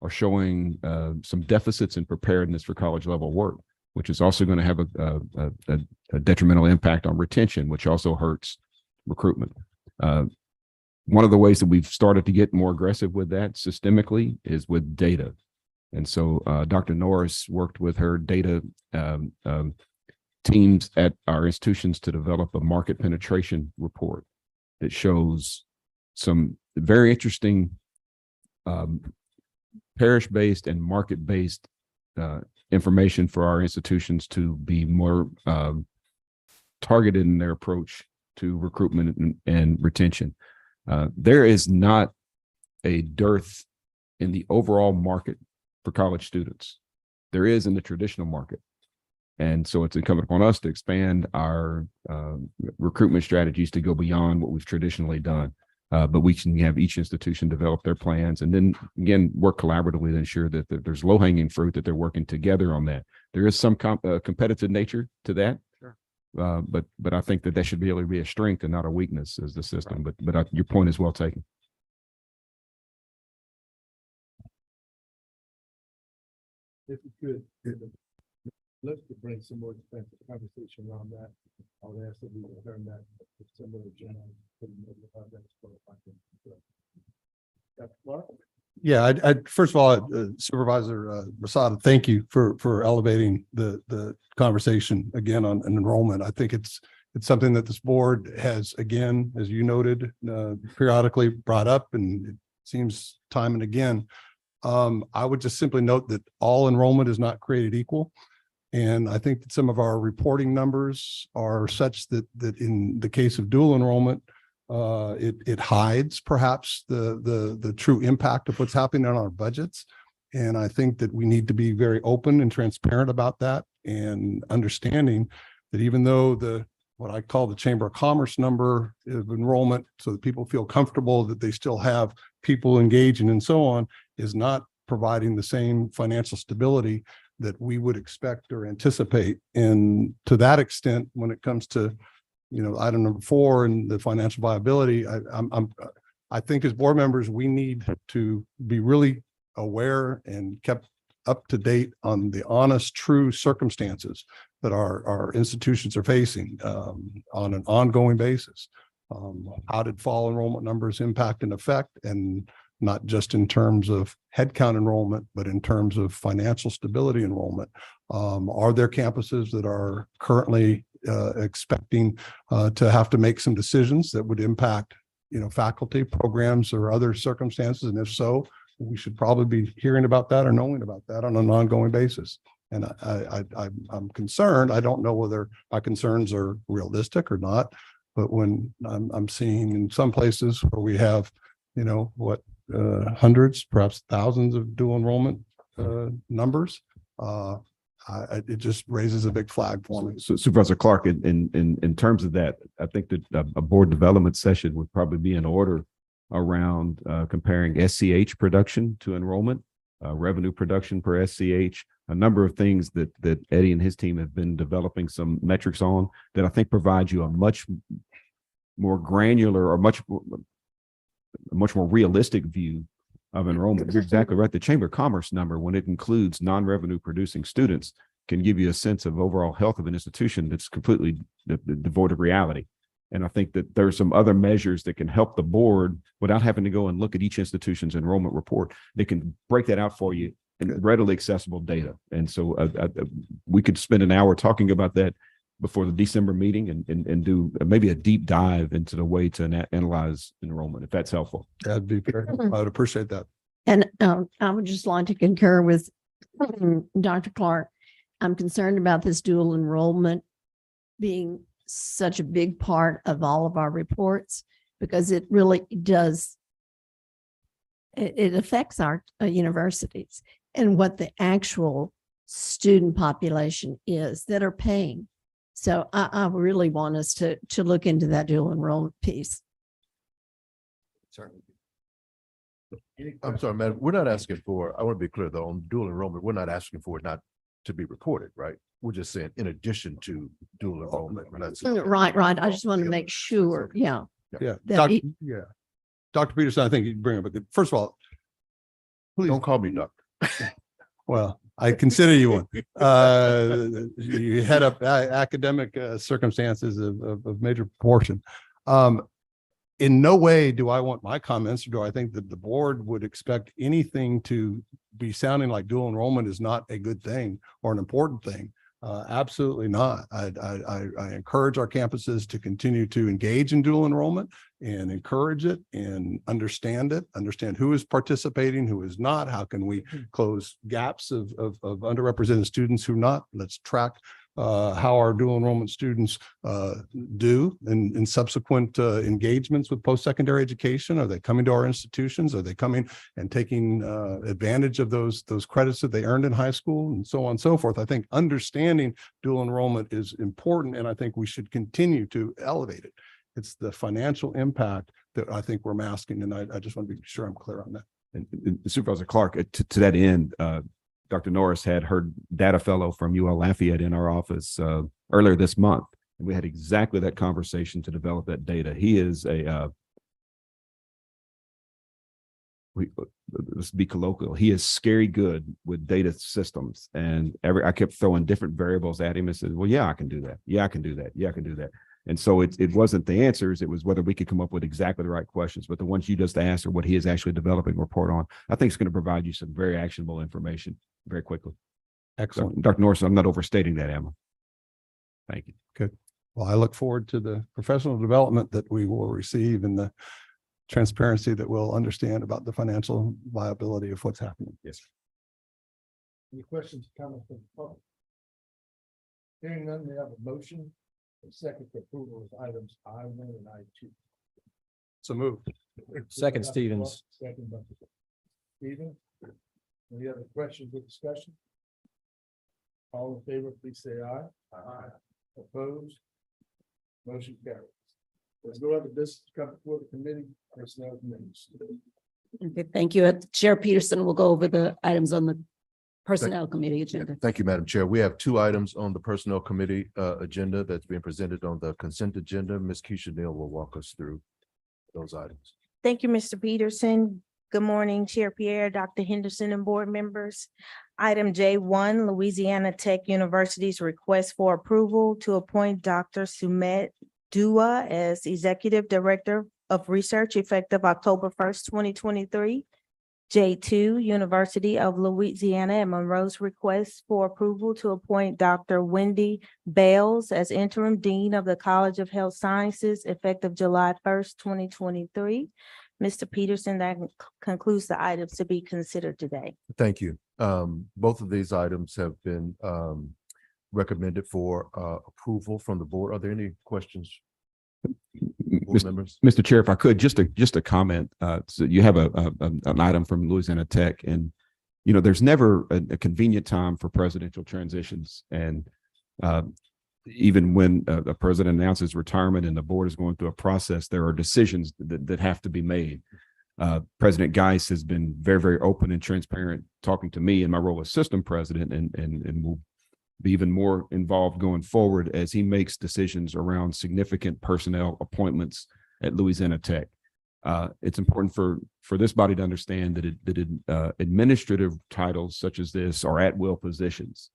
are showing some deficits in preparedness for college level work, which is also going to have a detrimental impact on retention, which also hurts recruitment. One of the ways that we've started to get more aggressive with that systemically is with data. And so Dr. Norris worked with her data teams at our institutions to develop a market penetration report that shows some very interesting parish-based and market-based information for our institutions to be more targeted in their approach to recruitment and retention. There is not a dearth in the overall market for college students. There is in the traditional market. And so it's incumbent upon us to expand our recruitment strategies to go beyond what we've traditionally done. But we can have each institution develop their plans and then again work collaboratively to ensure that there's low-hanging fruit, that they're working together on that. There is some competitive nature to that. Sure. But I think that should be able to be a strength and not a weakness as the system. Right. But your point is well taken. If you could, let's bring some more expensive conversation around that. I would ask that we return that to some of the general. Yeah, I first of all, Supervisor Rosado, thank you for elevating the conversation again on enrollment. I think it's something that this board has, again, as you noted, periodically brought up, and it seems time and again. I would just simply note that all enrollment is not created equal. And I think that some of our reporting numbers are such that in the case of dual enrollment, it hides perhaps the true impact of what's happening on our budgets. And I think that we need to be very open and transparent about that, and understanding that even though what I call the Chamber of Commerce number of enrollment, so that people feel comfortable that they still have people engaging and so on, is not providing the same financial stability that we would expect or anticipate. And to that extent, when it comes to, item number 4 and the financial viability, I think as board members, we need to be really aware and kept up to date on the honest, true circumstances that our institutions are facing on an ongoing basis. How did fall enrollment numbers impact and affect, and not just in terms of headcount enrollment, but in terms of financial stability enrollment? Are there campuses that are currently expecting to have to make some decisions that would impact, faculty, programs, or other circumstances? And if so, we should probably be hearing about that or knowing about that on an ongoing basis. And I'm concerned. I don't know whether my concerns are realistic or not, but when I'm seeing in some places where we have, hundreds, perhaps thousands of dual enrollment numbers, It just raises a big flag for me. So Supervisor Clark, in terms of that, I think that a board development session would probably be in order around comparing SCH production to enrollment, revenue production per SCH, a number of things that Eddie and his team have been developing some metrics on that I think provide you a much more granular or much more realistic view of enrollment. You're exactly right. The Chamber of Commerce number, when it includes non-revenue producing students, can give you a sense of overall health of an institution that's completely devoid of reality. And I think that there's some other measures that can help the board without having to go and look at each institution's enrollment report. They can break that out for you in readily accessible data. And so we could spend an hour talking about that before the December meeting and do maybe a deep dive into the way to analyze enrollment, if that's helpful. That'd be fair. I would appreciate that. And I would just like to concur with Dr. Clark. I'm concerned about this dual enrollment being such a big part of all of our reports because it really does. It affects our universities and what the actual student population is that are paying. So I really want us to look into that dual enrollment piece. Certainly. I'm sorry, Madam, we're not asking for, I want to be clear though, on dual enrollment, we're not asking for it not to be reported, right? We're just saying in addition to dual enrollment. We're not saying- Right. I just want to make sure. Yeah. Yeah. That Dr. Peterson, I think you bring up a good, first of all, please Don't call me doctor. Well, I consider you one. You head up academic circumstances of major proportion. In no way do I want my comments, or do I think that the board would expect anything to be sounding like dual enrollment is not a good thing or an important thing. Absolutely not. I encourage our campuses to continue to engage in dual enrollment and encourage it and understand who is participating, who is not, how can we close gaps of underrepresented students who not. Let's track how our dual enrollment students do in subsequent engagements with post-secondary education. Are they coming to our institutions? Are they coming and taking advantage of those credits that they earned in high school, and so on and so forth? I think understanding dual enrollment is important, and I think we should continue to elevate it. It's the financial impact that I think we're masking, and I just want to be sure I'm clear on that. And Supervisor Clark, to that end, Dr. Norris had her data fellow from UL Lafayette in our office earlier this month. And we had exactly that conversation to develop that data. He is let's be colloquial. He is scary good with data systems. And I kept throwing different variables at him and said, well, yeah, I can do that. Yeah, I can do that. Yeah, I can do that. And so it wasn't the answers, it was whether we could come up with exactly the right questions. But the ones you just asked are what he is actually developing a report on. I think it's going to provide you some very actionable information very quickly. Excellent. Dr. Norris, I'm not overstating that, am I? Thank you. Good. Well, I look forward to the professional development that we will receive and the transparency that we'll understand about the financial viability of what's happening. Yes. Any questions, comments from the public? Hearing none, we have a motion. A second for approval of items I1 and I2. So moved. Second, Stevens. Second, by Stevens. Any other questions or discussion? All in favor, please say aye. Aye. Opposed? Motion carries. Let's go over this, come before the committee, personnel committees. Okay, thank you. Chair Peterson will go over the items on the Personnel Committee agenda. Thank you, Madam Chair. We have two items on the Personnel Committee agenda that's being presented on the consent agenda. Ms. Keisha Neal will walk us through those items. Thank you, Mr. Peterson. Good morning, Chair Pierre, Dr. Henderson, and board members. Item J1, Louisiana Tech University's request for approval to appoint Dr. Sumet Dua as Executive Director of Research effective October 1st, 2023. J2, University of Louisiana at Monroe's request for approval to appoint Dr. Wendy Bales as Interim Dean of the College of Health Sciences effective July 1st, 2023. Mr. Peterson, that concludes the items to be considered today. Thank you. Both of these items have been recommended for approval from the board. Are there any questions? Board members? Mr. Chair, if I could, just a comment. So you have an item from Louisiana Tech, and there's never a convenient time for presidential transitions. And even when a president announces retirement and the board is going through a process, there are decisions that have to be made. President Geis has been very, very open and transparent talking to me in my role as system president, and will be even more involved going forward as he makes decisions around significant personnel appointments at Louisiana Tech. It's important for this body to understand that administrative titles such as this are at-will positions.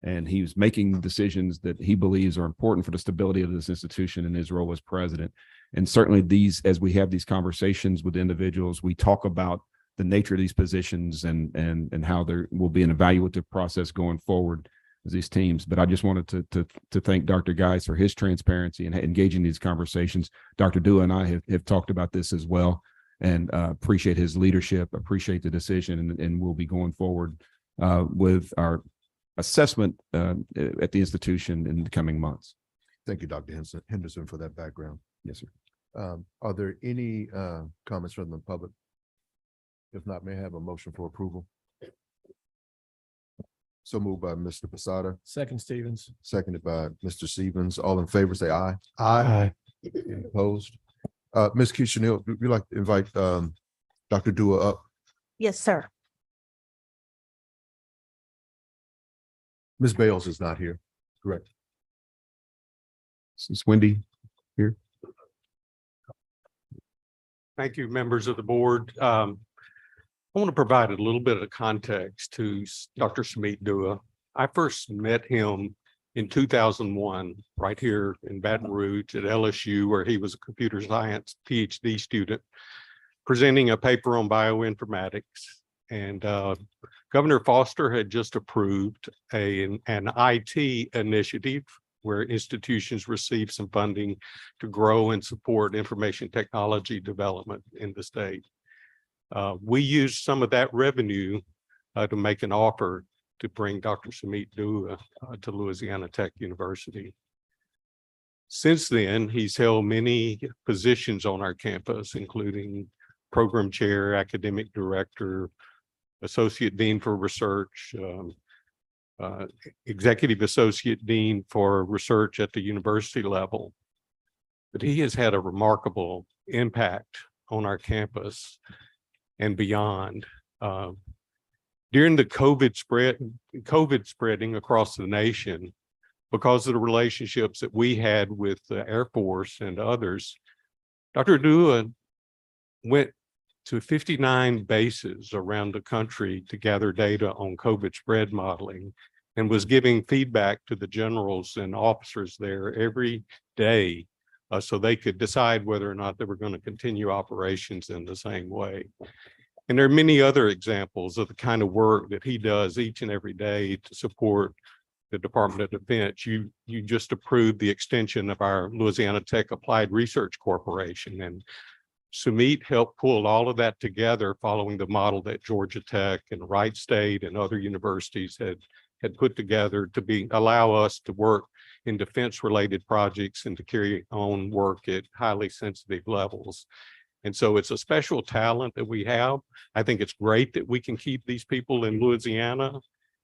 And he's making decisions that he believes are important for the stability of this institution in his role as president. And certainly as we have these conversations with individuals, we talk about the nature of these positions and how there will be an evaluative process going forward as these teams. But I just wanted to thank Dr. Geis for his transparency and engaging these conversations. Dr. Dua and I have talked about this as well, and appreciate his leadership, appreciate the decision, and we'll be going forward with our assessment at the institution in the coming months. Thank you, Dr. Henderson, for that background. Yes, sir. Are there any comments from the public? If not, may I have a motion for approval? So moved by Mr. Posada, Second, Stevens. seconded by Mr. Stevens. All in favor, say aye. Aye. Any opposed? Ms. Keisha Neal, would you like to invite Dr. Dua up? Yes, sir. Ms. Bales is not here, correct? Is Wendy here? Thank you, members of the board. I want to provide a little bit of context to Dr. Sumit Dua. I first met him in 2001, right here in Baton Rouge at LSU, where he was a computer science PhD student, presenting a paper on bioinformatics. And Governor Foster had just approved an IT initiative where institutions receive some funding to grow and support information technology development in the state. We used some of that revenue to make an offer to bring Dr. Sumit Dua to Louisiana Tech University. Since then, he's held many positions on our campus, including program chair, academic director, associate dean for research, executive associate dean for research at the university level. But he has had a remarkable impact on our campus and beyond. During the COVID spreading across the nation, because of the relationships that we had with the Air Force and others, Dr. Dua went to 59 bases around the country to gather data on COVID spread modeling, and was giving feedback to the generals and officers there every day so they could decide whether or not they were going to continue operations in the same way. And there are many other examples of the kind of work that he does each and every day to support the Department of Defense. You just approved the extension of our Louisiana Tech Applied Research Corporation, and Sumit helped pull all of that together following the model that Georgia Tech and Wright State and other universities had put together to allow us to work in defense-related projects and to carry on work at highly sensitive levels. And so it's a special talent that we have. I think it's great that we can keep these people in Louisiana,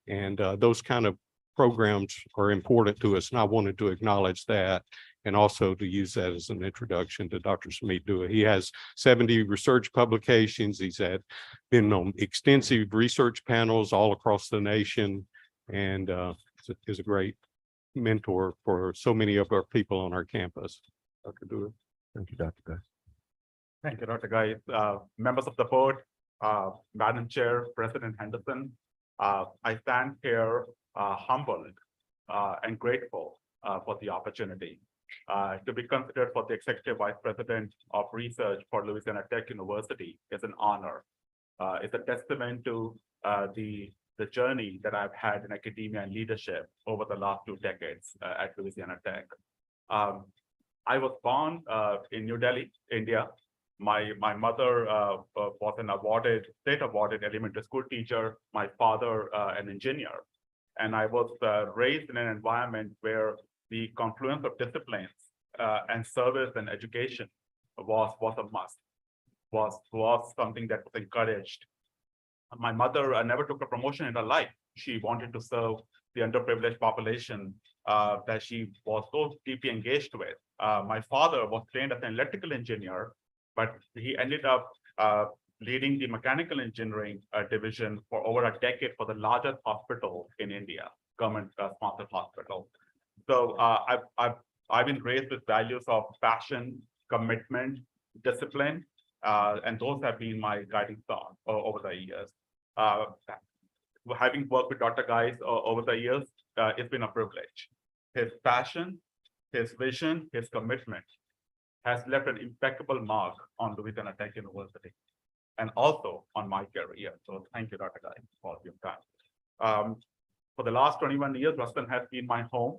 and those kind of programs are important to us. And I wanted to acknowledge that, and also to use that as an introduction to Dr. Sumit Dua. He has 70 research publications. He's been on extensive research panels all across the nation, and is a great mentor for so many of our people on our campus. Dr. Dua. Thank you, Dr. Geis. Thank you, Dr. Geis. Members of the board, Madam Chair, President Henderson, I stand here humbled and grateful for the opportunity to be considered for the Executive Vice President of Research for Louisiana Tech University is an honor. It's a testament to the journey that I've had in academia and leadership over the last 2 decades at Louisiana Tech. I was born in New Delhi, India. My mother was an state awarded elementary school teacher, my father an engineer. And I was raised in an environment where the confluence of disciplines and service and education was a must, was something that was encouraged. my mother never took a promotion in her life. She wanted to serve the underprivileged population that she was so deeply engaged with. My father was trained as an electrical engineer, but he ended up leading the mechanical engineering division for over a decade for the largest hospital in India, government sponsored hospital. So I've been raised with values of passion, commitment, discipline, and those have been my guiding thought over the years. Having worked with Dr. Geis over the years, it's been a privilege. His passion, his vision, his commitment has left an impeccable mark on Louisiana Tech University and also on my career. So thank you, Dr. Geis, for your time. For the last 21 years, Ruston has been my home.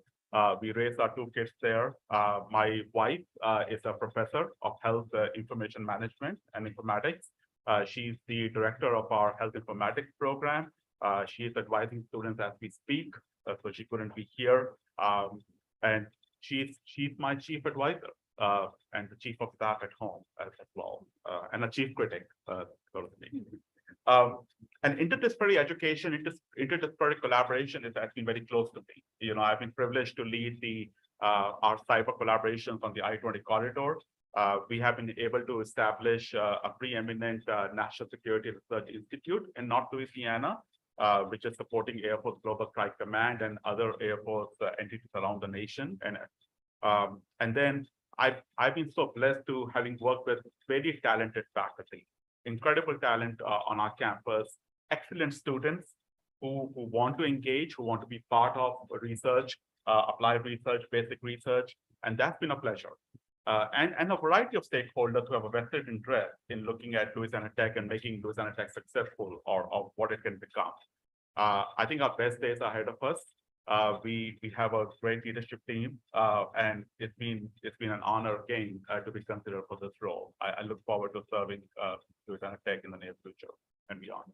We raised our two kids there. My wife is a professor of health information management and informatics. She's the director of our health informatics program. She is advising students as we speak, so she couldn't be here. And she's my chief advisor and the chief of staff at home as well, and a chief critic, so to speak. And interdisciplinary education, interdisciplinary collaboration has been very close to me. You know, I've been privileged to lead our cyber collaborations on the I-20 corridor. We have been able to establish a preeminent national security research institute in North Louisiana, which is supporting Air Force Global Strike Command and other Air Force entities around the nation. And then I've been so blessed to having worked with very talented faculty, incredible talent on our campus, excellent students who want to engage, who want to be part of research, applied research, basic research, and that's been a pleasure. And a variety of stakeholders who have a vested interest in looking at Louisiana Tech and making Louisiana Tech successful or what it can become. I think our best days are ahead of us. We have a great leadership team, and it's been an honor again to be considered for this role. I look forward to serving Louisiana Tech in the near future and beyond.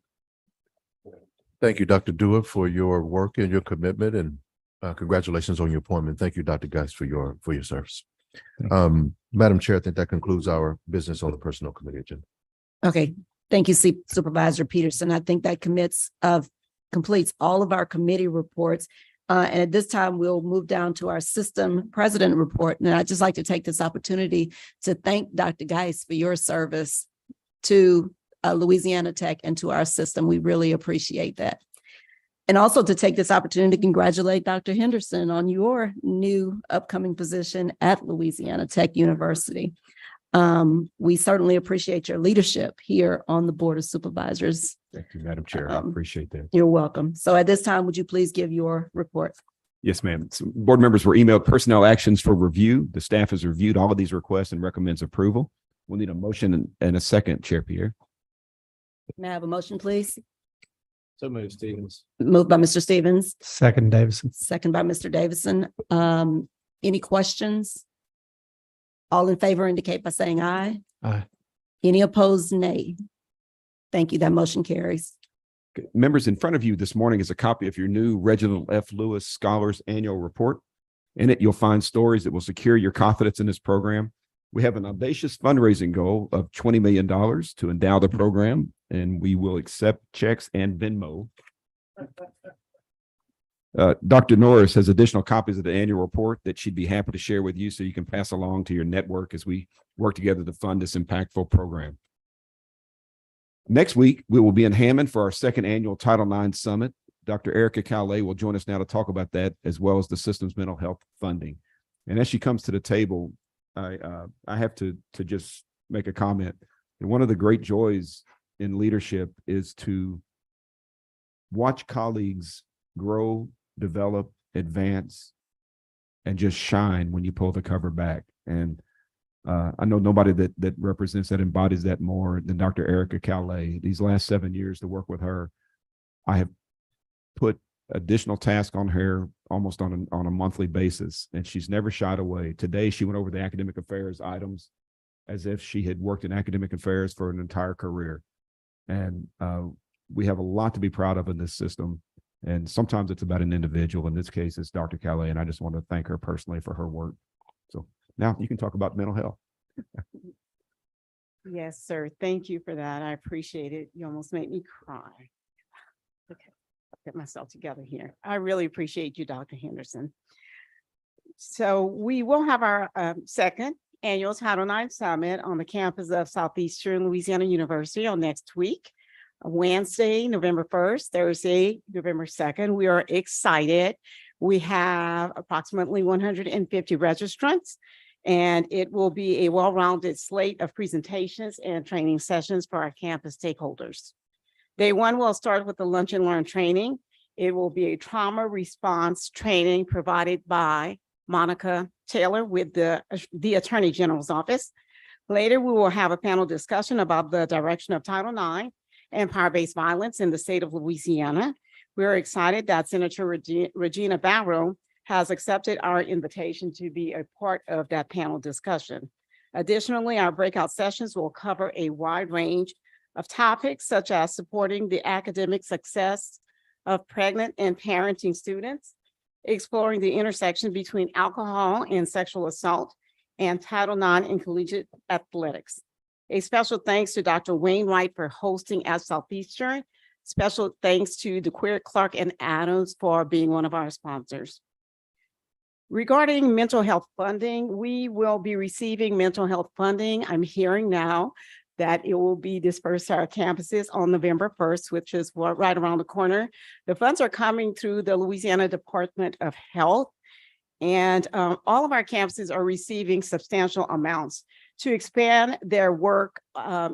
Thank you, Dr. Dua, for your work and your commitment, and congratulations on your appointment. Thank you, Dr. Geis, for your service. Madam Chair, I think that concludes our business on the Personnel Committee agenda. Okay, thank you, Supervisor Peterson. I think that completes all of our committee reports. And at this time, we'll move down to our system president report. And I'd just like to take this opportunity to thank Dr. Geis for your service to Louisiana Tech and to our system. We really appreciate that. And also to take this opportunity to congratulate Dr. Henderson on your new upcoming position at Louisiana Tech University. We certainly appreciate your leadership here on the Board of Supervisors. Thank you, Madam Chair. I appreciate that. You're welcome. So at this time, would you please give your report? Yes, ma'am. So board members were emailed personnel actions for review. The staff has reviewed all of these requests and recommends approval. We'll need a motion and a second, Chair Pierre. May I have a motion, please? So moved, Stevens. Moved by Mr. Stevens, Second, Davison. second by Mr. Davison. Any questions? All in favor indicate by saying aye. Aye. Any opposed, nay. Thank you. That motion carries. Okay. Members, in front of you this morning is a copy of your new Reginald F. Lewis Scholars Annual Report. In it, you'll find stories that will secure your confidence in this program. We have an audacious fundraising goal of $20 million to endow the program, and we will accept checks and Venmo. Dr. Norris has additional copies of the annual report that she'd be happy to share with you so you can pass along to your network as we work together to fund this impactful program. Next week, we will be in Hammond for our second annual Title IX Summit. Dr. Erica Calais will join us now to talk about that, as well as the system's mental health funding. And as she comes to the table, I have to just make a comment. And one of the great joys in leadership is to watch colleagues grow, develop, advance, and just shine when you pull the cover back. And I know nobody that represents that, embodies that more than Dr. Erica Calais. These last 7 years to work with her, I have put additional tasks on her almost on a monthly basis, and she's never shied away. Today, she went over the academic affairs items as if she had worked in academic affairs for an entire career. And we have a lot to be proud of in this system. And sometimes it's about an individual. In this case, it's Dr. Calais, and I just want to thank her personally for her work. So now you can talk about mental health. Yes, sir. Thank you for that. I appreciate it. You almost made me cry. Okay, I'll get myself together here. I really appreciate you, Dr. Henderson. So we will have our second annual Title IX Summit on the campus of Southeastern Louisiana University on next week, Wednesday, November 1st, Thursday, November 2nd. We are excited. We have approximately 150 registrants, and it will be a well-rounded slate of presentations and training sessions for our campus stakeholders. Day one will start with the Lunch and Learn training. It will be a trauma response training provided by Monica Taylor with the Attorney General's office. Later, we will have a panel discussion about the direction of Title IX and power-based violence in the state of Louisiana. We're excited that Senator Regina Barrow has accepted our invitation to be a part of that panel discussion. Additionally, our breakout sessions will cover a wide range of topics such as supporting the academic success of pregnant and parenting students, exploring the intersection between alcohol and sexual assault, and Title IX in collegiate athletics. A special thanks to Dr. Wainwright for hosting at Southeastern. Special thanks to DeQueer, Clark, and Adams for being one of our sponsors. Regarding mental health funding, we will be receiving mental health funding. I'm hearing now that it will be dispersed to our campuses on November 1st, which is right around the corner. The funds are coming through the Louisiana Department of Health, and all of our campuses are receiving substantial amounts to expand their work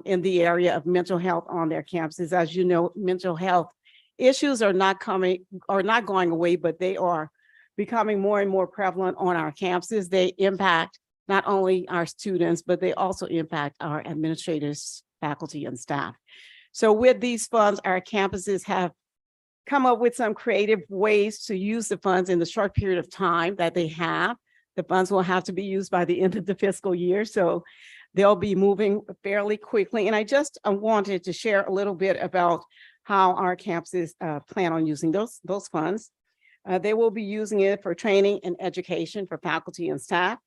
in the area of mental health on their campuses. As you know, mental health issues are not going away, but they are becoming more and more prevalent on our campuses. They impact not only our students, but they also impact our administrators, faculty, and staff. So with these funds, our campuses have come up with some creative ways to use the funds in the short period of time that they have. The funds will have to be used by the end of the fiscal year, so they'll be moving fairly quickly. And I just wanted to share a little bit about how our campuses plan on using those funds. They will be using it for training and education for faculty and staff.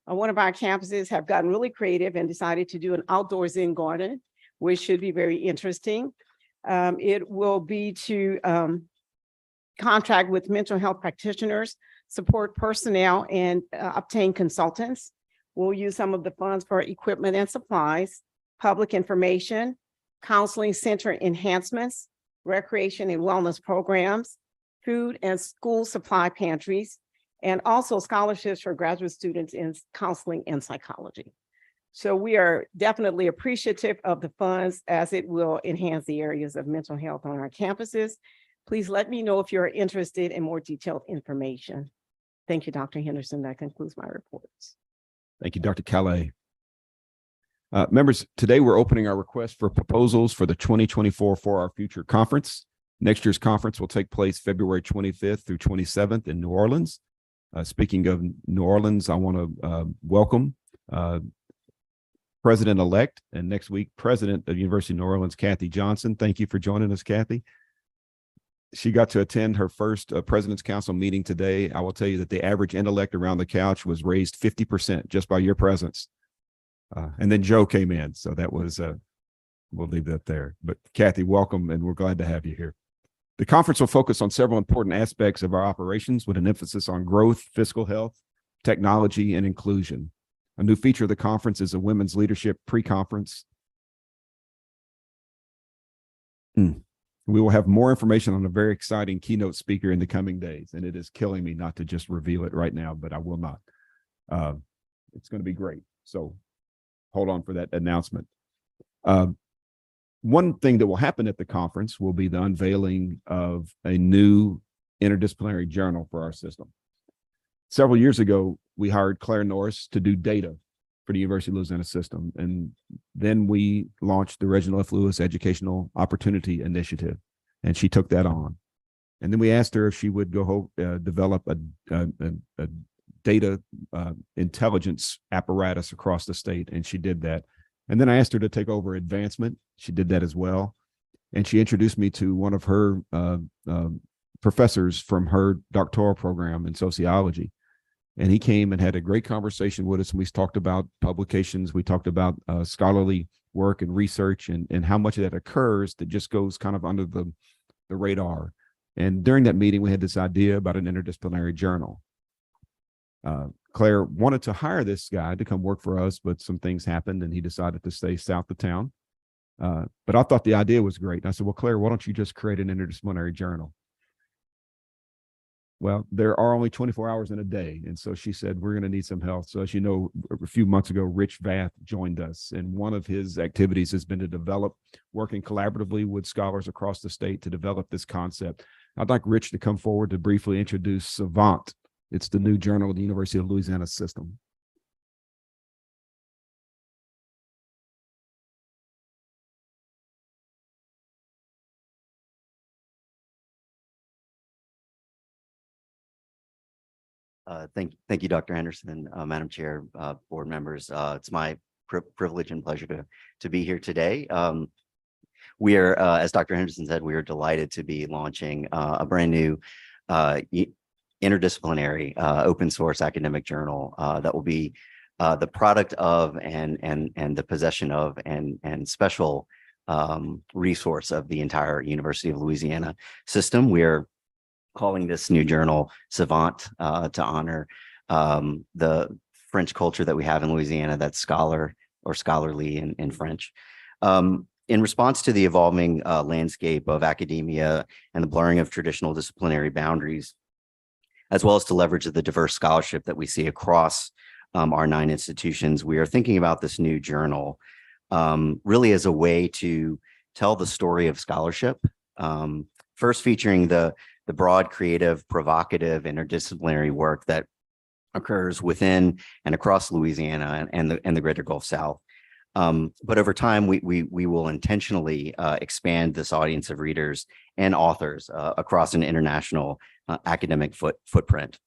One of our campuses have gotten really creative and decided to do an outdoor Zen garden, which should be very interesting. It will be to contract with mental health practitioners, support personnel, and obtain consultants. We'll use some of the funds for equipment and supplies, public information, counseling center enhancements, recreation and wellness programs, food and school supply pantries, and also scholarships for graduate students in counseling and psychology. So we are definitely appreciative of the funds as it will enhance the areas of mental health on our campuses. Please let me know if you're interested in more detailed information. Thank you, Dr. Henderson. That concludes my reports. Thank you, Dr. Calais. Members, today we're opening our request for proposals for the 2024 For Our Future Conference. Next year's conference will take place February 25th through 27th in New Orleans. Speaking of New Orleans, I want to welcome President-elect and next week President of University of New Orleans, Kathy Johnson. Thank you for joining us, Kathy. She got to attend her first President's Council meeting today. I will tell you that the average intellect around the couch was raised 50% just by your presence. And then Joe came in, so that was, we'll leave that there. But Kathy, welcome, and we're glad to have you here. The conference will focus on several important aspects of our operations with an emphasis on growth, fiscal health, technology, and inclusion. A new feature of the conference is a women's leadership pre-conference. We will have more information on a very exciting keynote speaker in the coming days, and it is killing me not to just reveal it right now, but I will not. It's going to be great. So hold on for that announcement. One thing that will happen at the conference will be the unveiling of a new interdisciplinary journal for our system. Several years ago, we hired Claire Norris to do data for the University of Louisiana system. And then we launched the Reginald F. Lewis Educational Opportunity Initiative, and she took that on. And then we asked her if she would go develop a data intelligence apparatus across the state, and she did that. And then I asked her to take over advancement. She did that as well. And she introduced me to one of her professors from her doctoral program in sociology. And he came and had a great conversation with us. And we talked about publications. We talked about scholarly work and research and how much of that occurs that just goes kind of under the radar. And during that meeting, we had this idea about an interdisciplinary journal. Claire wanted to hire this guy to come work for us, but some things happened and he decided to stay south of town. But I thought the idea was great. And I said, well, Claire, why don't you just create an interdisciplinary journal? Well, there are only 24 hours in a day. And so she said, we're going to need some help. So as you know, a few months ago, Rich Vath joined us. And one of his activities has been to develop, working collaboratively with scholars across the state to develop this concept. I'd like Rich to come forward to briefly introduce Savant. It's the new journal of the University of Louisiana system. Thank you, Dr. Henderson, Madam Chair, board members. It's my privilege and pleasure to be here today. We are, as Dr. Henderson said, we are delighted to be launching a brand new interdisciplinary open source academic journal that will be the product of and the possession of and special resource of the entire University of Louisiana system. We are calling this new journal Savant to honor the French culture that we have in Louisiana, that's scholar or scholarly in French. In response to the evolving landscape of academia and the blurring of traditional disciplinary boundaries, as well as to leverage the diverse scholarship that we see across our 9 institutions, we are thinking about this new journal really as a way to tell the story of scholarship, first featuring the broad, creative, provocative, interdisciplinary work that occurs within and across Louisiana and the greater Gulf South. But over time, we will intentionally expand this audience of readers and authors across an international academic footprint.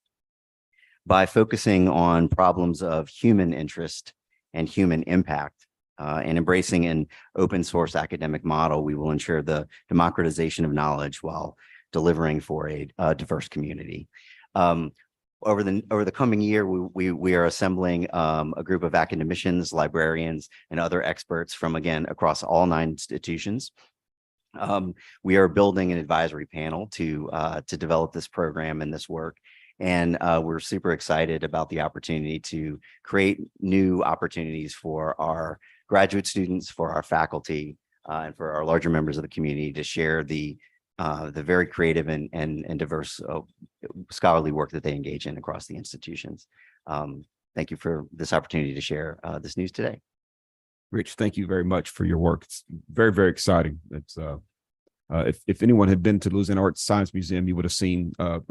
By focusing on problems of human interest and human impact and embracing an open source academic model, we will ensure the democratization of knowledge while delivering for a diverse community. Over the coming year, we are assembling a group of academicians, librarians, and other experts from, again, across all 9 institutions. We are building an advisory panel to develop this program and this work. And we're super excited about the opportunity to create new opportunities for our graduate students, for our faculty, and for our larger members of the community to share the very creative and diverse scholarly work that they engage in across the institutions. Thank you for this opportunity to share this news today. Rich, thank you very much for your work. It's very, very exciting. It's if anyone had been to Louisiana Arts Science Museum, you would have seen a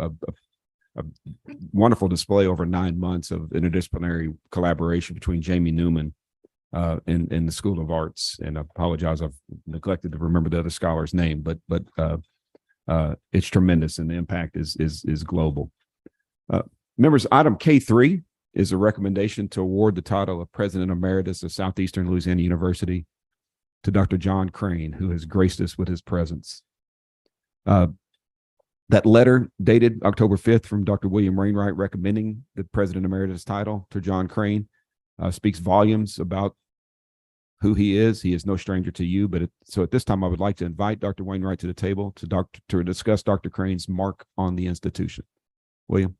wonderful display over 9 months of interdisciplinary collaboration between Jamie Newman and the School of Arts. And I apologize, I've neglected to remember the other scholar's name, but it's tremendous and the impact is global. Members, item K3 is a recommendation to award the title of President Emeritus of Southeastern Louisiana University to Dr. John Crane, who has graced us with his presence. That letter dated October 5th from Dr. William Wainwright recommending the President Emeritus title to John Crane speaks volumes about who he is. He is no stranger to you, but so at this time, I would like to invite Dr. Wainwright to the table to discuss Dr. Crane's mark on the institution. William.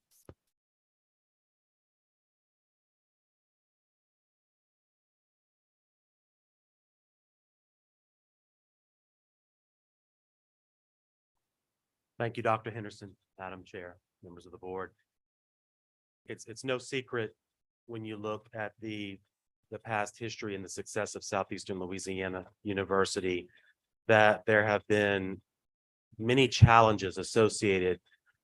Thank you, Dr. Henderson, Madam Chair, members of the board. It's no secret when you look at the past history and the success of Southeastern Louisiana University that there have been many challenges associated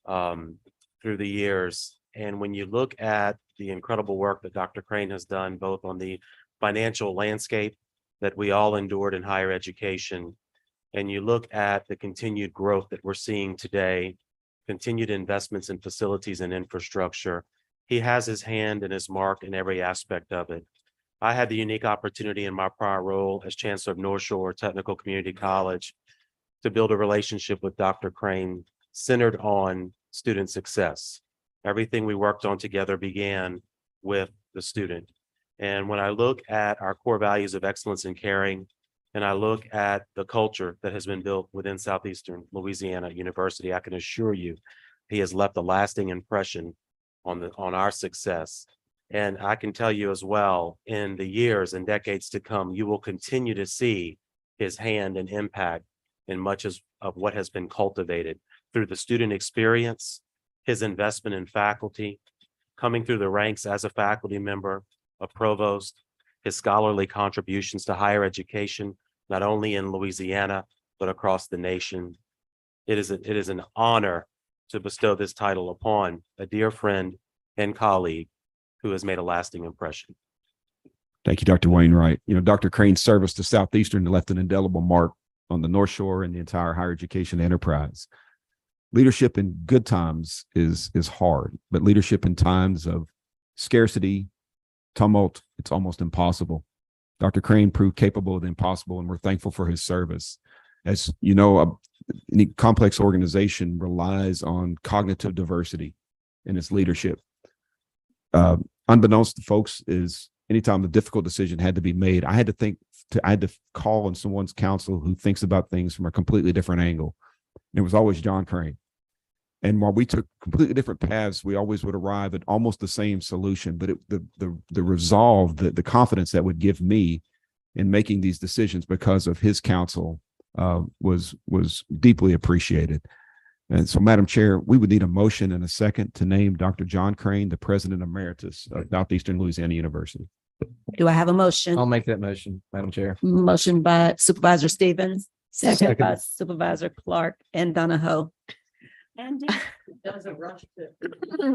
through the years. And when you look at the incredible work that Dr. Crane has done, both on the financial landscape that we all endured in higher education, and you look at the continued growth that we're seeing today, continued investments in facilities and infrastructure, he has his hand and his mark in every aspect of it. I had the unique opportunity in my prior role as Chancellor of North Shore Technical Community College to build a relationship with Dr. Crane centered on student success Everything we worked on together began with the student. And when I look at our core values of excellence and caring, and I look at the culture that has been built within Southeastern Louisiana University, I can assure you, he has left a lasting impression on our success. And I can tell you as well, in the years and decades to come, you will continue to see his hand and impact in much of what has been cultivated through the student experience, his investment in faculty, coming through the ranks as a faculty member, a provost, his scholarly contributions to higher education, not only in Louisiana, but across the nation. It is an honor to bestow this title upon a dear friend and colleague who has made a lasting impression. Thank you, Dr. Wainwright. You know, Dr. Crane's service to Southeastern left an indelible mark on the North Shore and the entire higher education enterprise. Leadership in good times is hard, but leadership in times of scarcity, tumult, it's almost impossible. Dr. Crane proved capable of the impossible, and we're thankful for his service. As you know, any complex organization relies on cognitive diversity in its leadership. Unbeknownst to folks is anytime a difficult decision had to be made, I had to call on someone's counsel who thinks about things from a completely different angle. And it was always John Crane. And while we took completely different paths, we always would arrive at almost the same solution. But the resolve, the confidence that would give me in making these decisions because of his counsel was deeply appreciated. And so, Madam Chair, we would need a motion and a second to name Dr. John Crane the President Emeritus of Southeastern Louisiana University. Do I have a motion? I'll make that motion, Madam Chair. Motion by Supervisor Stevens, second by Second. Supervisor Clark and Donahoe.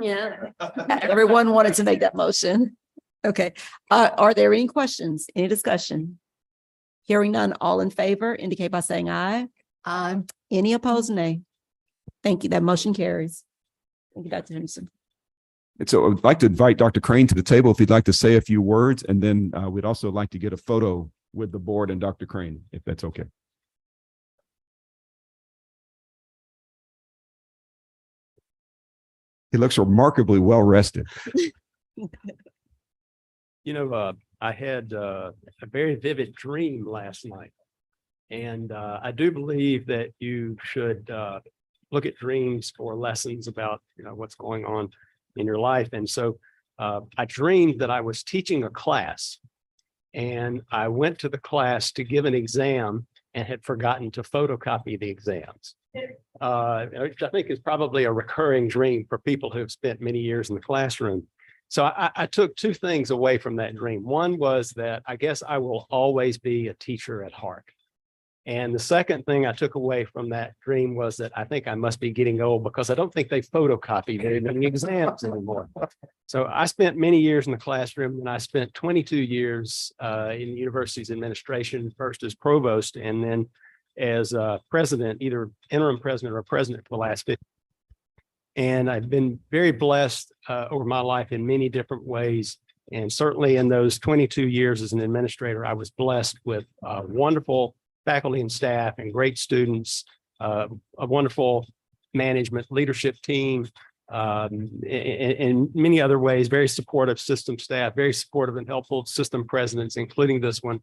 Yeah. Everyone wanted to make that motion. Okay. Are there any questions, any discussion? Hearing none, all in favor indicate by saying aye. Aye. Any opposed, nay. Thank you. That motion carries. Thank you, Dr. Henderson. And so I'd like to invite Dr. Crane to the table if he'd like to say a few words, and then we'd also like to get a photo with the board and Dr. Crane, if that's okay. He looks remarkably well rested. You know, I had a very vivid dream last night. And I do believe that you should look at dreams for lessons about, you know, what's going on in your life. And so I dreamed that I was teaching a class, and I went to the class to give an exam and had forgotten to photocopy the exams. Which I think is probably a recurring dream for people who have spent many years in the classroom. So I took two things away from that dream. One was that I guess I will always be a teacher at heart. And the second thing I took away from that dream was that I think I must be getting old because I don't think they photocopy very many exams anymore. So I spent many years in the classroom, and I spent 22 years in the university's administration, first as provost and then as president, either interim president or president for the last 50. And I've been very blessed over my life in many different ways. And certainly in those 22 years as an administrator, I was blessed with wonderful faculty and staff and great students, a wonderful management leadership team, in many other ways, very supportive system staff, very supportive and helpful system presidents, including this one.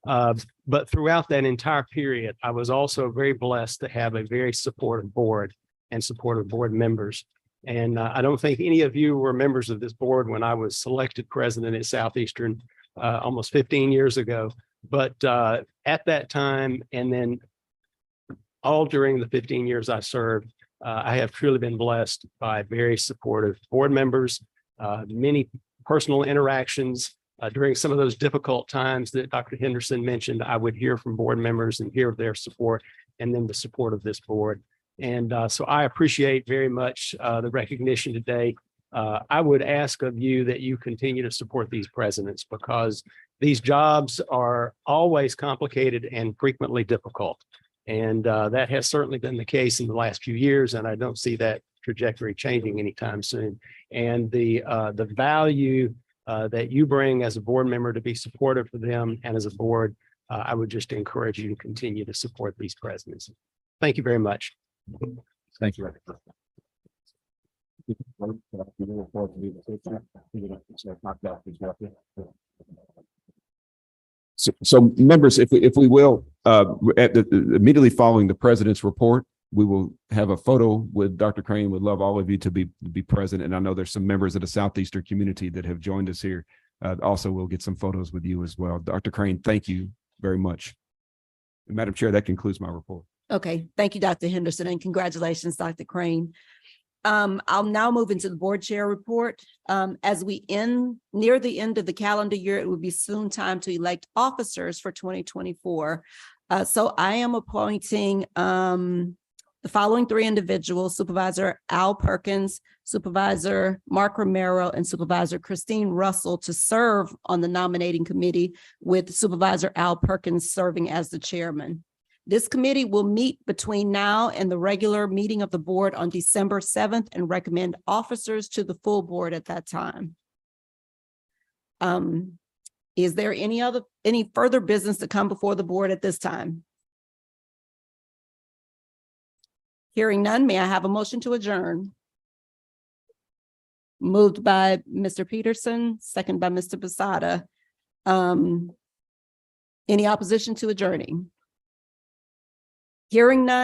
But throughout that entire period, I was also very blessed to have a very supportive board and supportive board members. And I don't think any of you were members of this board when I was selected president at Southeastern almost 15 years ago. But at that time, and then all during the 15 years I served, I have truly been blessed by very supportive board members, many personal interactions. During some of those difficult times that Dr. Henderson mentioned, I would hear from board members and hear their support, and then the support of this board. And so I appreciate very much the recognition today. I would ask of you that you continue to support these presidents, because these jobs are always complicated and frequently difficult. And that has certainly been the case in the last few years, and I don't see that trajectory changing anytime soon. And the value that you bring as a board member to be supportive for them, and as a board, I would just encourage you to continue to support these presidents. Thank you very much. Thank you. So members, if we will, immediately following the president's report, we will have a photo with Dr. Crane. Would love all of you to be present. And I know there's some members of the Southeastern community that have joined us here. Also, we'll get some photos with you as well. Dr. Crane, thank you very much. And Madam Chair, that concludes my report. Okay, thank you, Dr. Henderson, and congratulations, Dr. Crane. I'll now move into the board chair report. As we near the end of the calendar year, it will be soon time to elect officers for 2024. So I am appointing the following three individuals: Supervisor Al Perkins, Supervisor Mark Romero, and Supervisor Christine Russell to serve on the nominating committee, with Supervisor Al Perkins serving as the chairman. This committee will meet between now and the regular meeting of the board on December 7th and recommend officers to the full board at that time. Is there any further business to come before the board at this time? Hearing none, may I have a motion to adjourn? Moved by Mr. Peterson, second by Mr. Posada. Any opposition to adjourning? Hearing none.